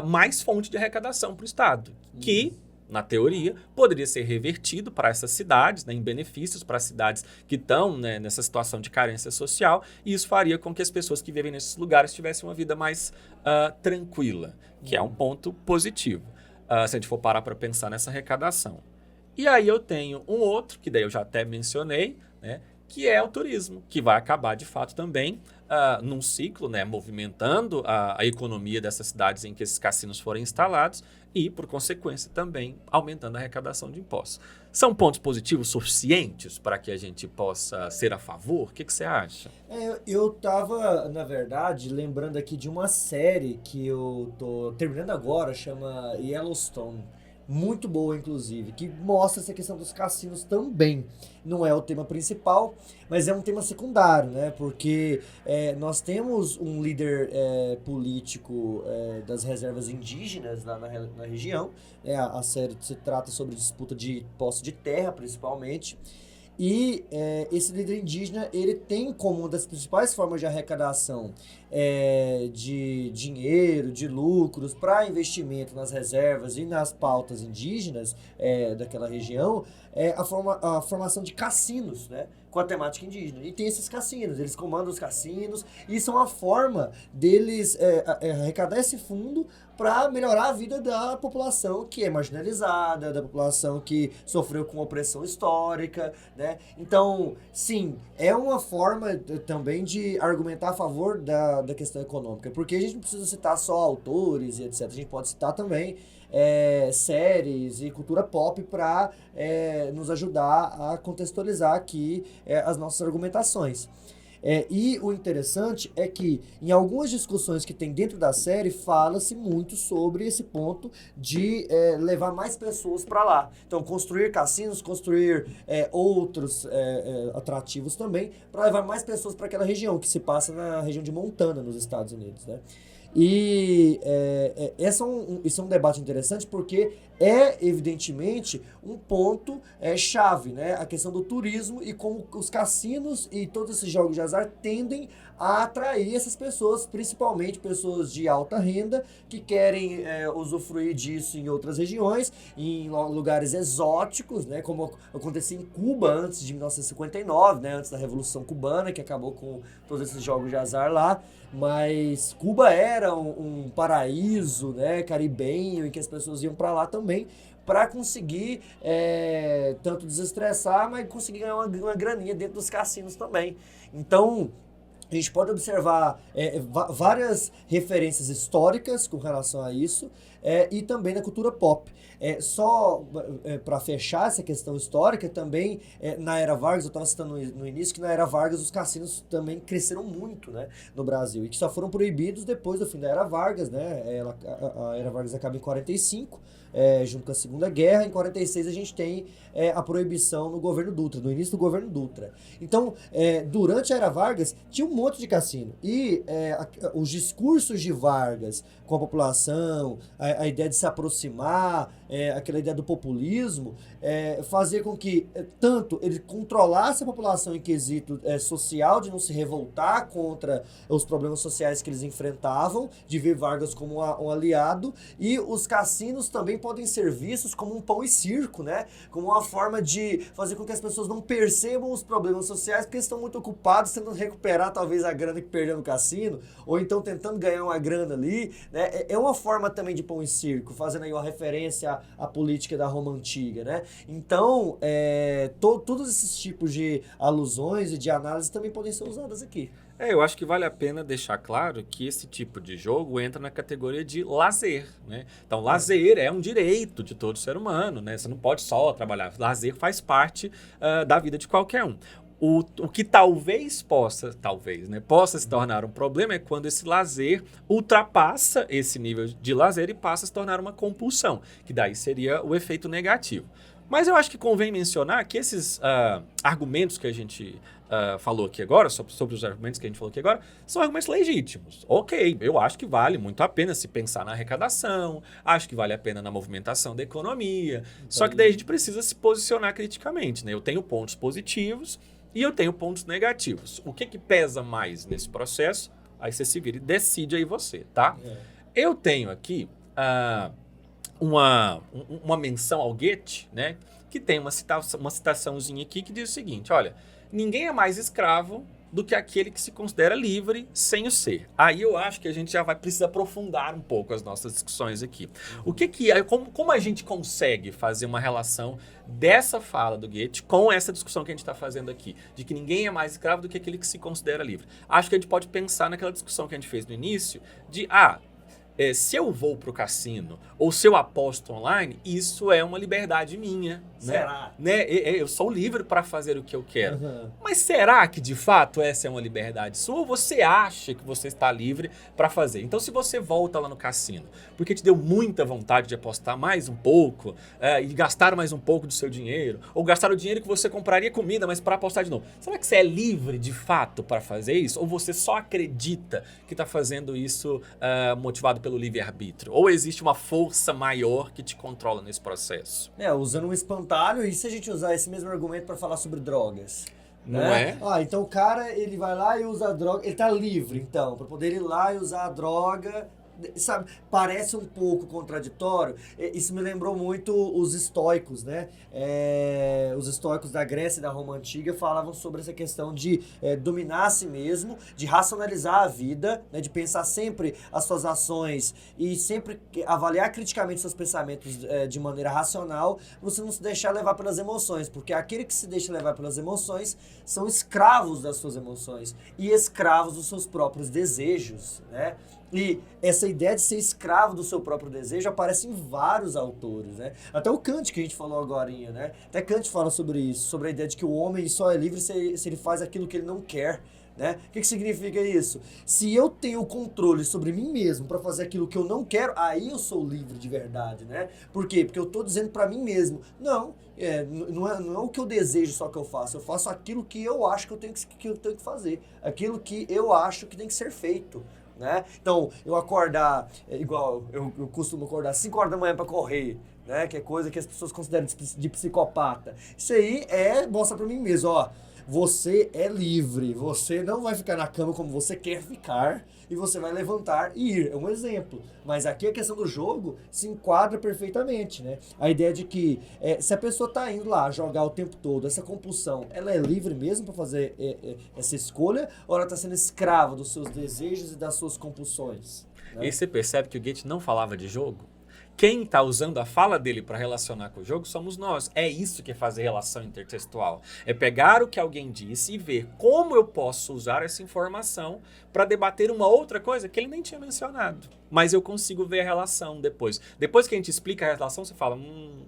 mais fonte de arrecadação para o Estado, que, na teoria, poderia ser revertido para essas cidades, né, em benefícios para as cidades que estão, né, nessa situação de carência social, e isso faria com que as pessoas que vivem nesses lugares tivessem uma vida mais tranquila, que é um ponto positivo, se a gente for parar para pensar nessa arrecadação. E aí eu tenho um outro, que daí eu já até mencionei, né, que é o turismo, que vai acabar de fato também num ciclo, né, movimentando a economia dessas cidades em que esses cassinos forem instalados e, por consequência, também aumentando a arrecadação de impostos. São pontos positivos suficientes para que a gente possa ser a favor? O que você acha? Eu tava, na verdade, lembrando aqui de uma série que eu tô terminando agora, chama Yellowstone. Muito boa, inclusive, que mostra essa questão dos cassinos também. Não é o tema principal, mas é um tema secundário, né? Porque nós temos um líder político das reservas indígenas lá na região. A série se trata sobre disputa de posse de terra, principalmente. E esse líder indígena, ele tem como uma das principais formas de arrecadação de dinheiro, de lucros para investimento nas reservas e nas pautas indígenas daquela região, a formação de cassinos, né? Com a temática indígena. E tem esses cassinos, eles comandam os cassinos, e isso é uma forma deles arrecadar esse fundo para melhorar a vida da população que é marginalizada, da população que sofreu com opressão histórica, né? Então, sim, é uma forma também de argumentar a favor da questão econômica, porque a gente não precisa citar só autores e etc. A gente pode citar também séries e cultura pop para nos ajudar a contextualizar aqui as nossas argumentações. E o interessante é que em algumas discussões que tem dentro da série fala-se muito sobre esse ponto de levar mais pessoas para lá. Então, construir cassinos, construir outros atrativos também para levar mais pessoas para aquela região, que se passa na região de Montana, nos Estados Unidos, né? E esse é um debate interessante porque evidentemente, um ponto chave, né? A questão do turismo e como os cassinos e todos esses jogos de azar tendem a atrair essas pessoas, principalmente pessoas de alta renda, que querem usufruir disso em outras regiões, em lugares exóticos, né? Como acontecia em Cuba antes de 1959, né? Antes da Revolução Cubana, que acabou com todos esses jogos de azar lá. Mas Cuba era um paraíso, né, caribenho, em que as pessoas iam para lá também para conseguir tanto desestressar, mas conseguir ganhar uma graninha dentro dos cassinos também. Então, a gente pode observar várias referências históricas com relação a isso e também na cultura pop. Só para fechar essa questão histórica, também na Era Vargas, eu estava citando no início que na Era Vargas os cassinos também cresceram muito, né, no Brasil, e que só foram proibidos depois do fim da Era Vargas, né? A Era Vargas acaba em 45, junto com a Segunda Guerra. Em 46 a gente tem a proibição no governo Dutra, no início do governo Dutra. Então, durante a Era Vargas, tinha um monte de cassino. E os discursos de Vargas com a população, a ideia de se aproximar, aquela ideia do populismo, fazia com que tanto ele controlasse a população em quesito social, de não se revoltar contra os problemas sociais que eles enfrentavam, de ver Vargas como um aliado, e os cassinos também podem ser vistos como um pão e circo, né? Como uma forma de fazer com que as pessoas não percebam os problemas sociais, porque eles estão muito ocupados tentando recuperar talvez a grana que perderam no cassino, ou então tentando ganhar uma grana ali, né? É uma forma também de pão e circo, fazendo aí uma referência à política da Roma Antiga, né? Então, todos esses tipos de alusões e de análise também podem ser usadas aqui. Eu acho que vale a pena deixar claro que esse tipo de jogo entra na categoria de lazer, né? Então, lazer é um direito de todo ser humano, né? Você não pode só trabalhar. Lazer faz parte da vida de qualquer um. O que talvez possa se tornar um problema é quando esse lazer ultrapassa esse nível de lazer e passa a se tornar uma compulsão, que daí seria o efeito negativo. Mas eu acho que convém mencionar que esses argumentos que a gente falou aqui agora, sobre os argumentos que a gente falou aqui agora, são argumentos legítimos. Ok, eu acho que vale muito a pena se pensar na arrecadação, acho que vale a pena na movimentação da economia, só que daí a gente precisa se posicionar criticamente, né? Eu tenho pontos positivos e eu tenho pontos negativos. O que pesa mais nesse processo? Aí você se vira e decide aí você, tá? Eu tenho aqui uma menção ao Goethe, né? Que tem uma citaçãozinha aqui que diz o seguinte: olha, ninguém é mais escravo do que aquele que se considera livre sem o ser. Aí eu acho que a gente já vai precisar aprofundar um pouco as nossas discussões aqui. O que é, como a gente consegue fazer uma relação dessa fala do Goethe com essa discussão que a gente está fazendo aqui, de que ninguém é mais escravo do que aquele que se considera livre? Acho que a gente pode pensar naquela discussão que a gente fez no início, de se eu vou pro cassino ou se eu aposto online, isso é uma liberdade minha. Será? Eu sou livre para fazer o que eu quero. Mas será que de fato essa é uma liberdade sua ou você acha que você está livre para fazer? Então se você volta lá no cassino porque te deu muita vontade de apostar mais um pouco e gastar mais um pouco do seu dinheiro, ou gastar o dinheiro que você compraria comida, mas para apostar de novo, será que você é livre de fato para fazer isso? Ou você só acredita que está fazendo isso motivado pelo livre-arbítrio? Ou existe uma força maior que te controla nesse processo? Usando um espantalho, e se a gente usar esse mesmo argumento para falar sobre drogas? Não né? é? Então o cara, ele vai lá e usa a droga, ele tá livre, então, para poder ir lá e usar a droga, sabe? Parece um pouco contraditório. Isso me lembrou muito os estoicos, né? Os estoicos da Grécia e da Roma Antiga falavam sobre essa questão de dominar a si mesmo, de racionalizar a vida, né? De pensar sempre as suas ações e sempre avaliar criticamente seus pensamentos de maneira racional, você não se deixar levar pelas emoções, porque aquele que se deixa levar pelas emoções são escravos das suas emoções e escravos dos seus próprios desejos, né? E essa ideia de ser escravo do seu próprio desejo aparece em vários autores, né? Até o Kant, que a gente falou agorinha, né? Até Kant fala sobre isso, sobre a ideia de que o homem só é livre se ele faz aquilo que ele não quer, né? O que significa isso? Se eu tenho controle sobre mim mesmo para fazer aquilo que eu não quero, aí eu sou livre de verdade, né? Por quê? Porque eu tô dizendo para mim mesmo, não é o que eu desejo só que eu faço aquilo que eu acho que eu tenho que fazer, aquilo que eu acho que tem que ser feito. Né? Então, eu acordar, igual eu costumo acordar 5 horas da manhã para correr, né? Que é coisa que as pessoas consideram de psicopata. Isso aí mostra para mim mesmo, ó, você é livre, você não vai ficar na cama como você quer ficar e você vai levantar e ir, é um exemplo. Mas aqui a questão do jogo se enquadra perfeitamente, né? A ideia de que se a pessoa tá indo lá jogar o tempo todo, essa compulsão, ela é livre mesmo para fazer essa escolha ou ela tá sendo escrava dos seus desejos e das suas compulsões? Né? E você percebe que o Goethe não falava de jogo? Quem está usando a fala dele para relacionar com o jogo somos nós. É isso que é fazer relação intertextual. É pegar o que alguém disse e ver como eu posso usar essa informação para debater uma outra coisa que ele nem tinha mencionado. Mas eu consigo ver a relação depois. Depois que a gente explica a relação, você fala,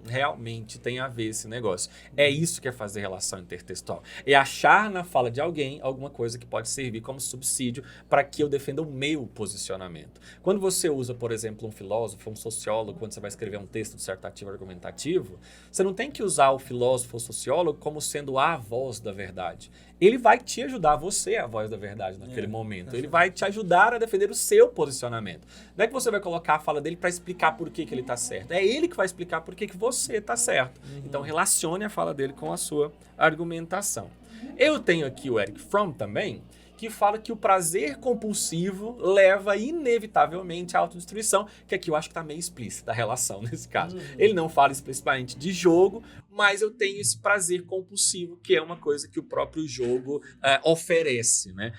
realmente tem a ver esse negócio. É isso que é fazer relação intertextual. É achar na fala de alguém alguma coisa que pode servir como subsídio para que eu defenda o meu posicionamento. Quando você usa, por exemplo, um filósofo, um sociólogo, quando você vai escrever um texto dissertativo argumentativo, você não tem que usar o filósofo ou sociólogo como sendo a voz da verdade. Ele vai te ajudar, você é a voz da verdade naquele momento. Ele vai te ajudar a defender o seu posicionamento. Não é que você vai colocar a fala dele para explicar por que ele está certo. É ele que vai explicar por que você está certo. Então relacione a fala dele com a sua argumentação. Eu tenho aqui o Erich Fromm também, que fala que o prazer compulsivo leva inevitavelmente à autodestruição, que aqui eu acho que está meio explícita a relação nesse caso. Ele não fala explicitamente de jogo, mas eu tenho esse prazer compulsivo, que é uma coisa que o próprio jogo oferece, né?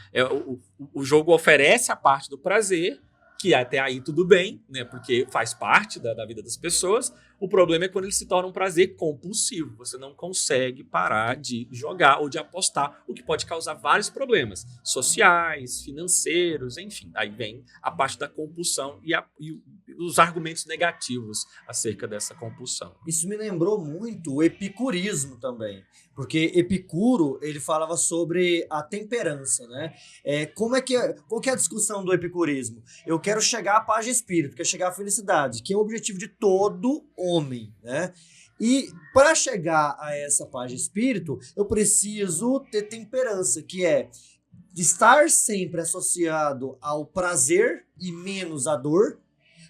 O jogo oferece a parte do prazer, que até aí tudo bem, né? Porque faz parte da vida das pessoas. O problema é quando ele se torna um prazer compulsivo. Você não consegue parar de jogar ou de apostar, o que pode causar vários problemas sociais, financeiros, enfim. Aí vem a parte da compulsão e os argumentos negativos acerca dessa compulsão. Isso me lembrou muito o epicurismo também, porque Epicuro, ele falava sobre a temperança, né? Qual que é a discussão do epicurismo? Eu quero chegar à paz de espírito, quero chegar à felicidade, que é o objetivo de todo homem, né? E para chegar a essa paz de espírito, eu preciso ter temperança, que é estar sempre associado ao prazer e menos à dor,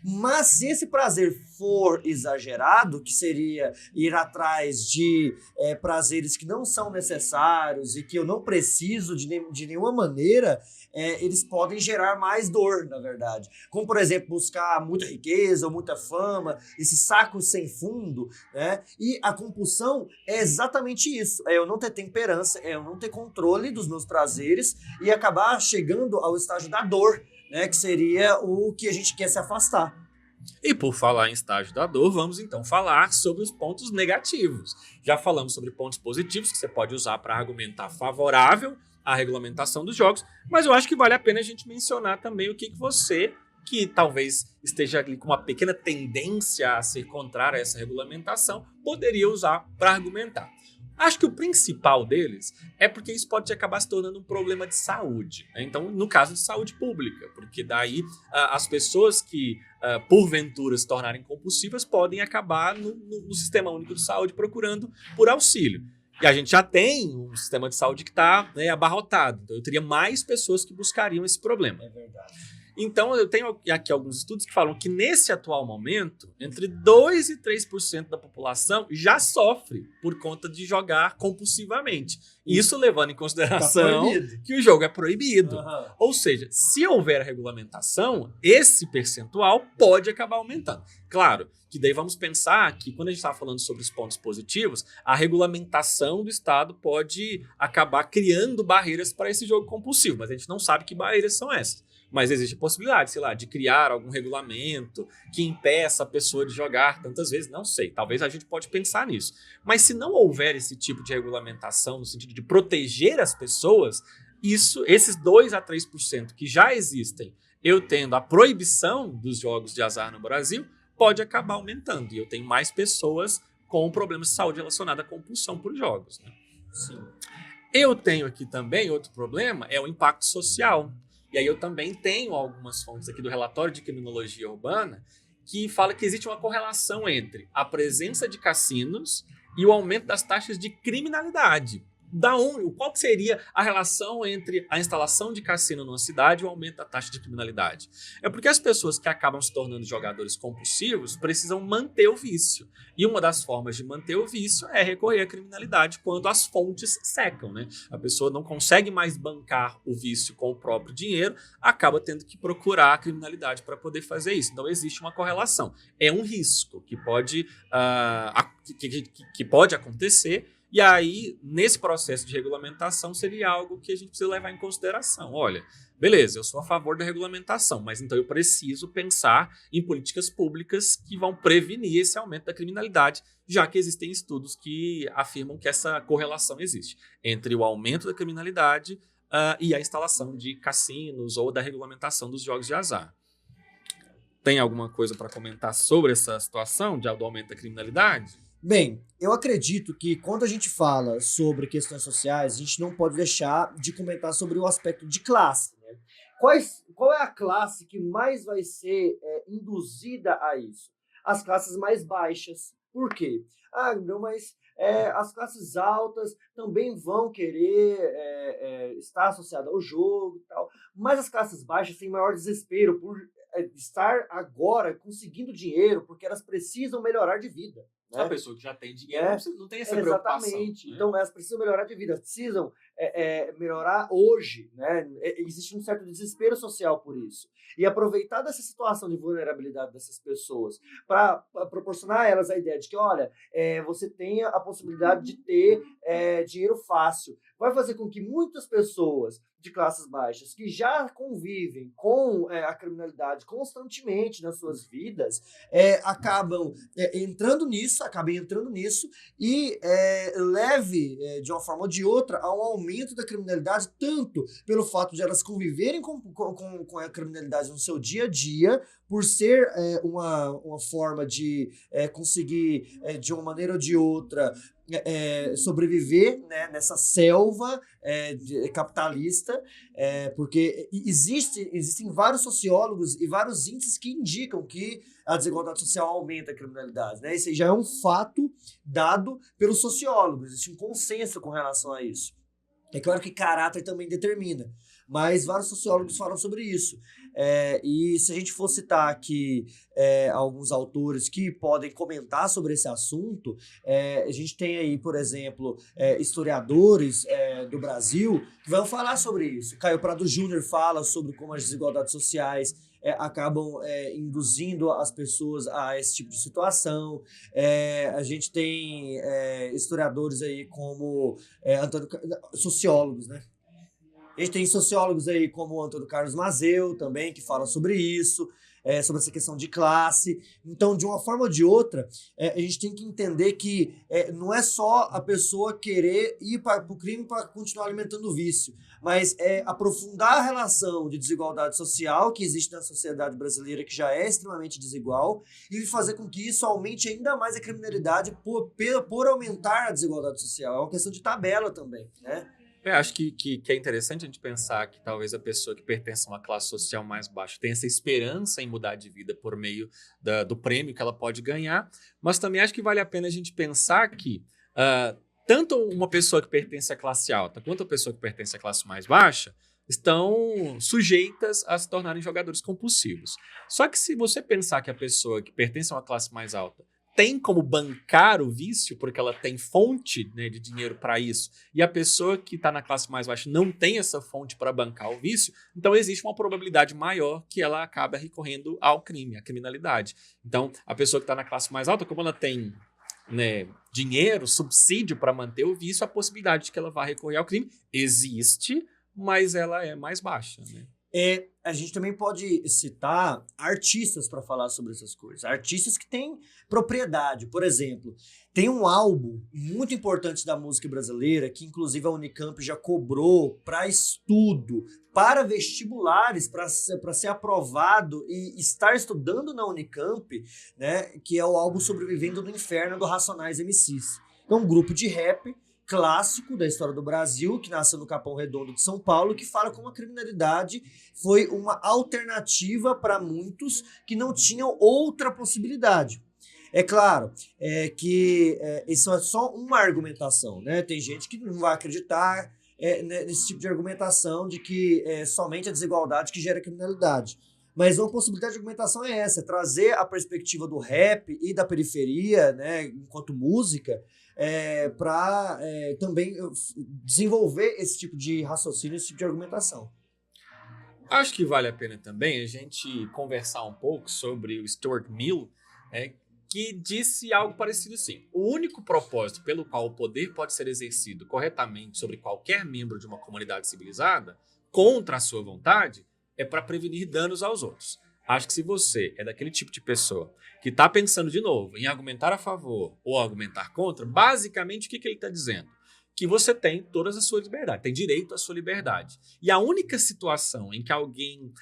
Mas se esse prazer for exagerado, que seria ir atrás de prazeres que não são necessários e que eu não preciso de nenhuma maneira, eles podem gerar mais dor, na verdade. Como, por exemplo, buscar muita riqueza ou muita fama, esse saco sem fundo, né? E a compulsão é exatamente isso. É eu não ter temperança, é eu não ter controle dos meus prazeres e acabar chegando ao estágio da dor, né? Que seria o que a gente quer se afastar. E por falar em estágio da dor, vamos então falar sobre os pontos negativos. Já falamos sobre pontos positivos que você pode usar para argumentar favorável à regulamentação dos jogos, mas eu acho que vale a pena a gente mencionar também o que você, que talvez esteja ali com uma pequena tendência a ser contrário a essa regulamentação, poderia usar para argumentar. Acho que o principal deles é porque isso pode acabar se tornando um problema de saúde, né? Então, no caso de saúde pública, porque daí as pessoas que porventura se tornarem compulsivas podem acabar no Sistema Único de Saúde procurando por auxílio. E a gente já tem um sistema de saúde que está, né, abarrotado, então eu teria mais pessoas que buscariam esse problema. É verdade. Então, eu tenho aqui alguns estudos que falam que, nesse atual momento, entre 2% e 3% da população já sofre por conta de jogar compulsivamente. Isso levando em consideração que o jogo é proibido. Uhum. Ou seja, se houver a regulamentação, esse percentual pode acabar aumentando. Claro, que daí vamos pensar que, quando a gente está falando sobre os pontos positivos, a regulamentação do Estado pode acabar criando barreiras para esse jogo compulsivo, mas a gente não sabe que barreiras são essas. Mas existe a possibilidade, sei lá, de criar algum regulamento que impeça a pessoa de jogar tantas vezes. Não sei, talvez a gente pode pensar nisso. Mas se não houver esse tipo de regulamentação, no sentido de proteger as pessoas, esses 2% a 3% que já existem, eu tendo a proibição dos jogos de azar no Brasil, pode acabar aumentando. E eu tenho mais pessoas com problemas de saúde relacionados à compulsão por jogos, né? Sim. Eu tenho aqui também outro problema, é o impacto social. E aí eu também tenho algumas fontes aqui do relatório de criminologia urbana que fala que existe uma correlação entre a presença de cassinos e o aumento das taxas de criminalidade. Qual que seria a relação entre a instalação de cassino numa cidade e o aumento da taxa de criminalidade? É porque as pessoas que acabam se tornando jogadores compulsivos precisam manter o vício. E uma das formas de manter o vício é recorrer à criminalidade quando as fontes secam, né? A pessoa não consegue mais bancar o vício com o próprio dinheiro, acaba tendo que procurar a criminalidade para poder fazer isso. Então existe uma correlação. É um risco que pode acontecer. E aí, nesse processo de regulamentação, seria algo que a gente precisa levar em consideração. Olha, beleza, eu sou a favor da regulamentação, mas então eu preciso pensar em políticas públicas que vão prevenir esse aumento da criminalidade, já que existem estudos que afirmam que essa correlação existe entre o aumento da criminalidade e a instalação de cassinos ou da regulamentação dos jogos de azar. Tem alguma coisa para comentar sobre essa situação do aumento da criminalidade? Bem, eu acredito que quando a gente fala sobre questões sociais, a gente não pode deixar de comentar sobre o aspecto de classe, né? Qual é a classe que mais vai ser induzida a isso? As classes mais baixas. Por quê? Não, mas as classes altas também vão querer estar associadas ao jogo e tal, mas as classes baixas têm maior desespero por estar agora conseguindo dinheiro, porque elas precisam melhorar de vida. A pessoa que já tem dinheiro não tem essa preocupação. Exatamente. Né? Então, elas precisam melhorar de vida, precisam melhorar hoje, né? Existe um certo desespero social por isso. E aproveitar dessa situação de vulnerabilidade dessas pessoas para proporcionar a elas a ideia de que, olha, você tenha a possibilidade de ter dinheiro fácil. Vai fazer com que muitas pessoas de classes baixas que já convivem com a criminalidade constantemente nas suas vidas acabem entrando nisso e leve de uma forma ou de outra a um aumento da criminalidade, tanto pelo fato de elas conviverem com a criminalidade no seu dia a dia, por ser uma forma de conseguir, de uma maneira ou de outra, sobreviver, né, nessa selva capitalista, porque existem vários sociólogos e vários índices que indicam que a desigualdade social aumenta a criminalidade, né? Esse já é um fato dado pelos sociólogos, existe um consenso com relação a isso. É claro que caráter também determina, mas vários sociólogos falam sobre isso. E se a gente for citar aqui alguns autores que podem comentar sobre esse assunto, a gente tem aí, por exemplo, historiadores do Brasil que vão falar sobre isso. Caio Prado Júnior fala sobre como as desigualdades sociais acabam induzindo as pessoas a esse tipo de situação. A gente tem historiadores aí como sociólogos, né? A gente tem sociólogos aí como o Antônio Carlos Mazeu também, que fala sobre isso, sobre essa questão de classe. Então, de uma forma ou de outra, a gente tem que entender que não é só a pessoa querer ir para o crime para continuar alimentando o vício, mas aprofundar a relação de desigualdade social que existe na sociedade brasileira, que já é extremamente desigual, e fazer com que isso aumente ainda mais a criminalidade por aumentar a desigualdade social. É uma questão de tabela também, né? Acho que é interessante a gente pensar que talvez a pessoa que pertence a uma classe social mais baixa tenha essa esperança em mudar de vida por meio do prêmio que ela pode ganhar, mas também acho que vale a pena a gente pensar que tanto uma pessoa que pertence à classe alta quanto a pessoa que pertence à classe mais baixa estão sujeitas a se tornarem jogadores compulsivos. Só que se você pensar que a pessoa que pertence a uma classe mais alta tem como bancar o vício, porque ela tem fonte, né, de dinheiro para isso, e a pessoa que está na classe mais baixa não tem essa fonte para bancar o vício, então existe uma probabilidade maior que ela acabe recorrendo ao crime, à criminalidade. Então, a pessoa que está na classe mais alta, como ela tem, né, dinheiro, subsídio para manter o vício, a possibilidade de que ela vá recorrer ao crime existe, mas ela é mais baixa, né? A gente também pode citar artistas para falar sobre essas coisas. Artistas que têm propriedade. Por exemplo, tem um álbum muito importante da música brasileira, que inclusive a Unicamp já cobrou para estudo, para vestibulares, para ser aprovado e estar estudando na Unicamp, né, que é o álbum Sobrevivendo no Inferno, do Racionais MCs. É um grupo de rap clássico da história do Brasil, que nasceu no Capão Redondo de São Paulo, que fala como a criminalidade foi uma alternativa para muitos que não tinham outra possibilidade. É claro que isso é só uma argumentação, né? Tem gente que não vai acreditar nesse tipo de argumentação de que somente a desigualdade que gera criminalidade. Mas uma possibilidade de argumentação é essa, trazer a perspectiva do rap e da periferia, né, enquanto música, para também desenvolver esse tipo de raciocínio, esse tipo de argumentação. Acho que vale a pena também a gente conversar um pouco sobre o Stuart Mill, que disse algo parecido assim. O único propósito pelo qual o poder pode ser exercido corretamente sobre qualquer membro de uma comunidade civilizada, contra a sua vontade, é para prevenir danos aos outros. Acho que se você é daquele tipo de pessoa que está pensando de novo em argumentar a favor ou argumentar contra, basicamente o que ele está dizendo? Que você tem todas as suas liberdades, tem direito à sua liberdade. E a única situação em que alguém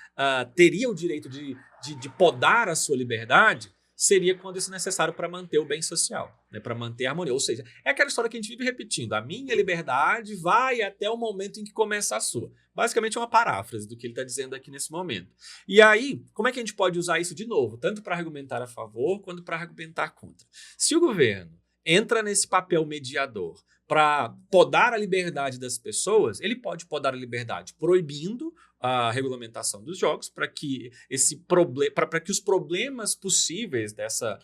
teria o direito de podar a sua liberdade seria quando isso é necessário para manter o bem social, né, para manter a harmonia. Ou seja, é aquela história que a gente vive repetindo. A minha liberdade vai até o momento em que começa a sua. Basicamente é uma paráfrase do que ele está dizendo aqui nesse momento. E aí, como é que a gente pode usar isso de novo? Tanto para argumentar a favor, quanto para argumentar contra. Se o governo entra nesse papel mediador para podar a liberdade das pessoas, ele pode podar a liberdade proibindo a regulamentação dos jogos para que os problemas possíveis dessa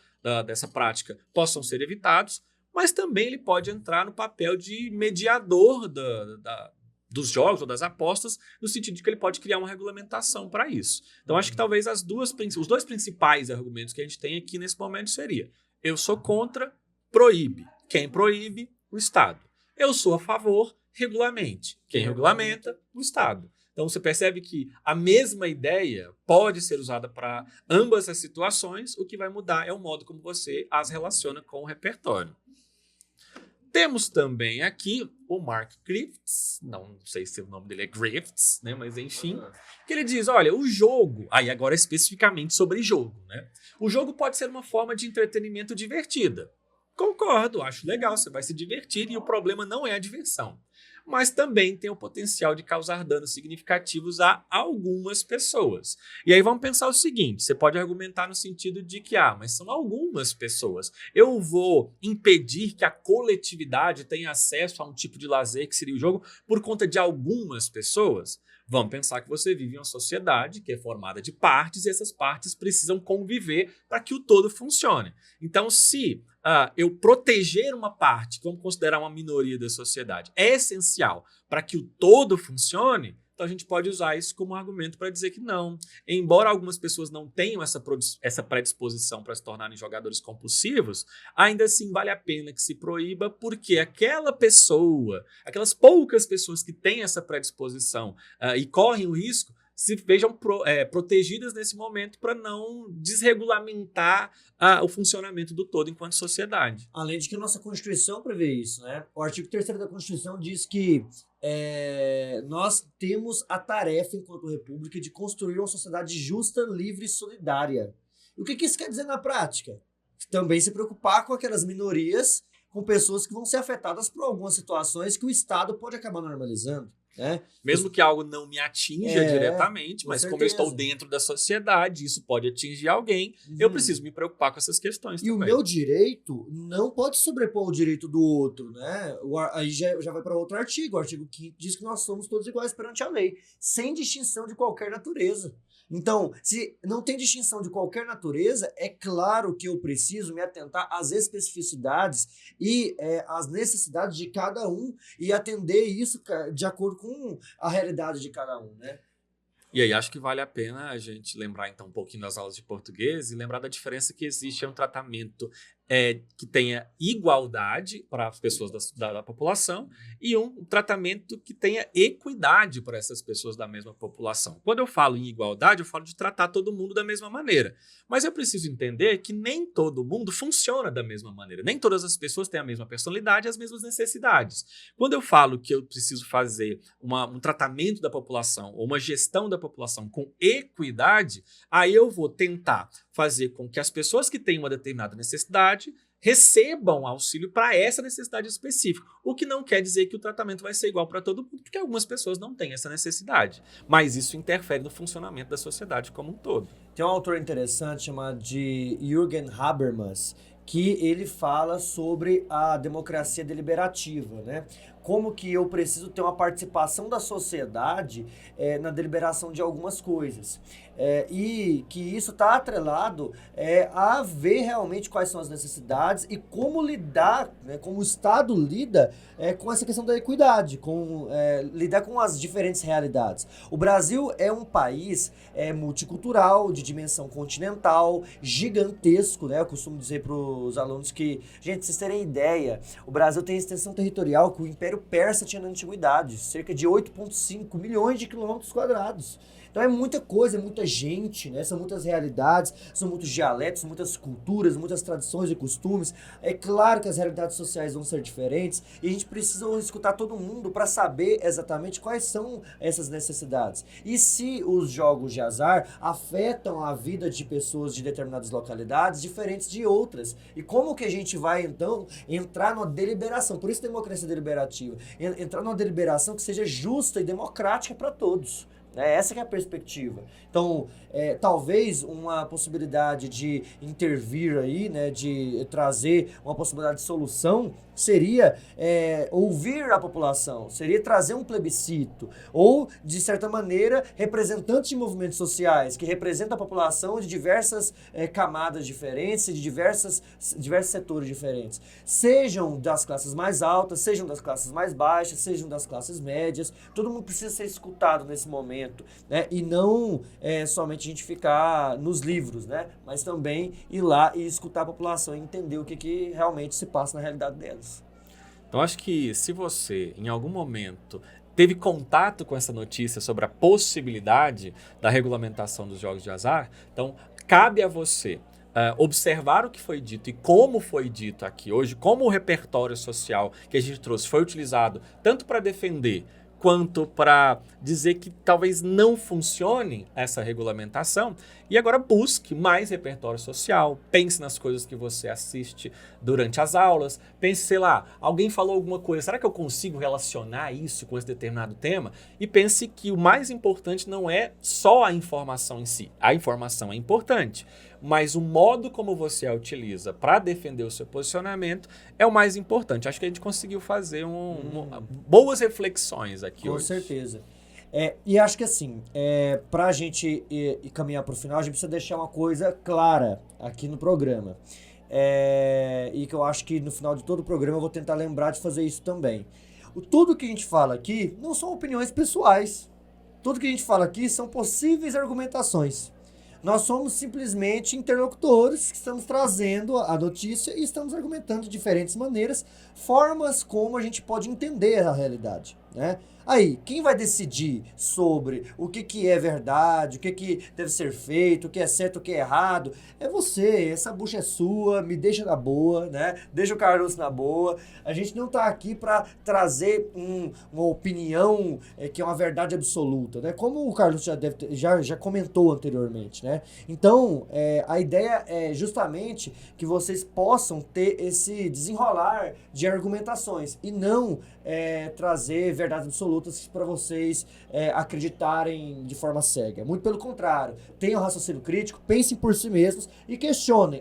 prática possam ser evitados, mas também ele pode entrar no papel de mediador dos jogos ou das apostas, no sentido de que ele pode criar uma regulamentação para isso. Então, acho que talvez os dois principais argumentos que a gente tem aqui nesse momento seria: eu sou contra, proíbe. Quem proíbe? O Estado. Eu sou a favor, regulamente. Quem regulamenta? O Estado. Então, você percebe que a mesma ideia pode ser usada para ambas as situações. O que vai mudar é o modo como você as relaciona com o repertório. Temos também aqui o Mark Griffiths, não sei se o nome dele é Griffiths, né, mas enfim, que ele diz, olha, o jogo, aí agora especificamente sobre jogo, né? O jogo pode ser uma forma de entretenimento divertida. Concordo, acho legal, você vai se divertir e o problema não é a diversão. mas também tem o potencial de causar danos significativos a algumas pessoas. E aí vamos pensar o seguinte, você pode argumentar no sentido de que, mas são algumas pessoas. Eu vou impedir que a coletividade tenha acesso a um tipo de lazer que seria o jogo por conta de algumas pessoas? Vamos pensar que você vive em uma sociedade que é formada de partes e essas partes precisam conviver para que o todo funcione. Então, se eu proteger uma parte, vamos considerar uma minoria da sociedade, é essencial para que o todo funcione, então a gente pode usar isso como argumento para dizer que não. Embora algumas pessoas não tenham essa predisposição para se tornarem jogadores compulsivos, ainda assim vale a pena que se proíba, porque aquela pessoa, aquelas poucas pessoas que têm essa predisposição e correm o risco, se vejam protegidas nesse momento para não desregulamentar o funcionamento do todo enquanto sociedade. Além de que a nossa Constituição prevê isso, né? O artigo 3º da Constituição diz que nós temos a tarefa, enquanto república, de construir uma sociedade justa, livre e solidária. E o que isso quer dizer na prática? Também se preocupar com aquelas minorias, com pessoas que vão ser afetadas por algumas situações que o Estado pode acabar normalizando. Mesmo que algo não me atinja diretamente, mas certeza. Como eu estou dentro da sociedade, isso pode atingir alguém, eu preciso me preocupar com essas questões também. E o meu direito não pode sobrepor o direito do outro, né? Aí já vai para outro artigo. O artigo 5º diz que nós somos todos iguais perante a lei, sem distinção de qualquer natureza. Então, se não tem distinção de qualquer natureza, é claro que eu preciso me atentar às especificidades e às necessidades de cada um e atender isso de acordo com a realidade de cada um, né? E aí acho que vale a pena a gente lembrar então um pouquinho das aulas de português e lembrar da diferença que existe em um tratamento que tenha igualdade para as pessoas da população e um tratamento que tenha equidade para essas pessoas da mesma população. Quando eu falo em igualdade, eu falo de tratar todo mundo da mesma maneira. Mas eu preciso entender que nem todo mundo funciona da mesma maneira. Nem todas as pessoas têm a mesma personalidade e as mesmas necessidades. Quando eu falo que eu preciso fazer um tratamento da população ou uma gestão da população com equidade, aí eu vou tentar fazer com que as pessoas que têm uma determinada necessidade recebam auxílio para essa necessidade específica. O que não quer dizer que o tratamento vai ser igual para todo mundo, porque algumas pessoas não têm essa necessidade. Mas isso interfere no funcionamento da sociedade como um todo. Tem um autor interessante chamado de Jürgen Habermas, que ele fala sobre a democracia deliberativa, né? Como que eu preciso ter uma participação da sociedade na deliberação de algumas coisas. E que isso está atrelado a ver realmente quais são as necessidades e como lidar, né, como o Estado lida com essa questão da equidade, lidar com as diferentes realidades. O Brasil é um país multicultural, de dimensão continental, gigantesco, né? Eu costumo dizer para os alunos que, gente, vocês terem ideia, o Brasil tem extensão territorial que o Império Persa tinha na antiguidade, cerca de 8,5 milhões de quilômetros quadrados. Então é muita coisa, é muita gente, né? São muitas realidades, são muitos dialetos, muitas culturas, muitas tradições e costumes. É claro que as realidades sociais vão ser diferentes e a gente precisa escutar todo mundo para saber exatamente quais são essas necessidades. E se os jogos de azar afetam a vida de pessoas de determinadas localidades diferentes de outras. E como que a gente vai, então, entrar numa deliberação? Por isso democracia deliberativa. Entrar numa deliberação que seja justa e democrática para todos. Essa que é a perspectiva. Então, talvez uma possibilidade de intervir aí, né, de trazer uma possibilidade de solução, seria ouvir a população, seria trazer um plebiscito, ou, de certa maneira, representantes de movimentos sociais, que representam a população de diversas camadas diferentes, de diversos setores diferentes. Sejam das classes mais altas, sejam das classes mais baixas, sejam das classes médias, todo mundo precisa ser escutado nesse momento, né? E não somente a gente ficar nos livros, né? Mas também ir lá e escutar a população e entender o que realmente se passa na realidade delas. Então, acho que se você, em algum momento, teve contato com essa notícia sobre a possibilidade da regulamentação dos jogos de azar, então cabe a você observar o que foi dito e como foi dito aqui hoje, como o repertório social que a gente trouxe foi utilizado tanto para defender quanto para dizer que talvez não funcione essa regulamentação. E agora busque mais repertório social, pense nas coisas que você assiste durante as aulas, pense, sei lá, alguém falou alguma coisa, será que eu consigo relacionar isso com esse determinado tema? E pense que o mais importante não é só a informação em si. A informação é importante, mas o modo como você a utiliza para defender o seu posicionamento é o mais importante. Acho que a gente conseguiu fazer boas reflexões aqui Com hoje. certeza. E acho que assim, para a gente ir caminhar para o final, a gente precisa deixar uma coisa clara aqui no programa. E que eu acho que no final de todo o programa eu vou tentar lembrar de fazer isso também. Tudo que a gente fala aqui não são opiniões pessoais. Tudo que a gente fala aqui são possíveis argumentações. Nós somos simplesmente interlocutores que estamos trazendo a notícia e estamos argumentando de diferentes maneiras, formas como a gente pode entender a realidade, né? Aí, quem vai decidir sobre o que é verdade, o que deve ser feito, o que é certo, o que é errado, é você. Essa bucha é sua, me deixa na boa, né? Deixa o Carlos na boa. A gente não tá aqui para trazer uma opinião que é uma verdade absoluta, né? Como o Carlos já comentou anteriormente, né? Então, a ideia é justamente que vocês possam ter esse desenrolar de argumentações e não trazer verdades absolutas para vocês acreditarem de forma cega. Muito pelo contrário, tenham raciocínio crítico, pensem por si mesmos e questionem,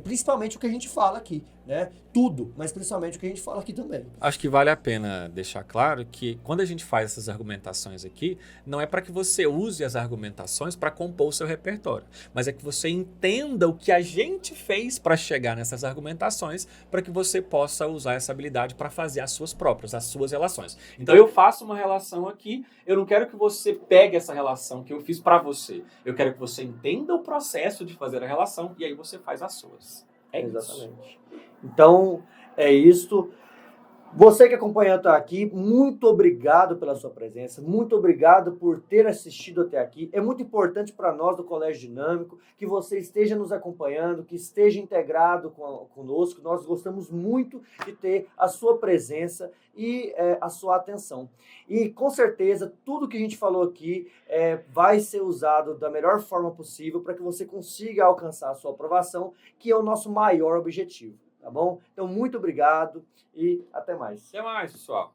principalmente o que a gente fala aqui, né? Tudo, mas principalmente o que a gente fala aqui também. Acho que vale a pena deixar claro que quando a gente faz essas argumentações aqui, não é para que você use as argumentações para compor o seu repertório, mas é que você entenda o que a gente fez para chegar nessas argumentações, para que você possa usar essa habilidade para fazer as suas próprias, as suas relações. Então eu faço uma relação aqui, eu não quero que você pegue essa relação que eu fiz para você. Eu quero que você entenda o processo de fazer a relação e aí você faz as suas. Exatamente. Então, é isso. Você que acompanhou até aqui, muito obrigado pela sua presença, muito obrigado por ter assistido até aqui. É muito importante para nós do Colégio Dinâmico que você esteja nos acompanhando, que esteja integrado conosco. Nós gostamos muito de ter a sua presença e a sua atenção. E com certeza, tudo que a gente falou aqui vai ser usado da melhor forma possível para que você consiga alcançar a sua aprovação, que é o nosso maior objetivo. Tá bom? Então, muito obrigado e até mais. Até mais, pessoal.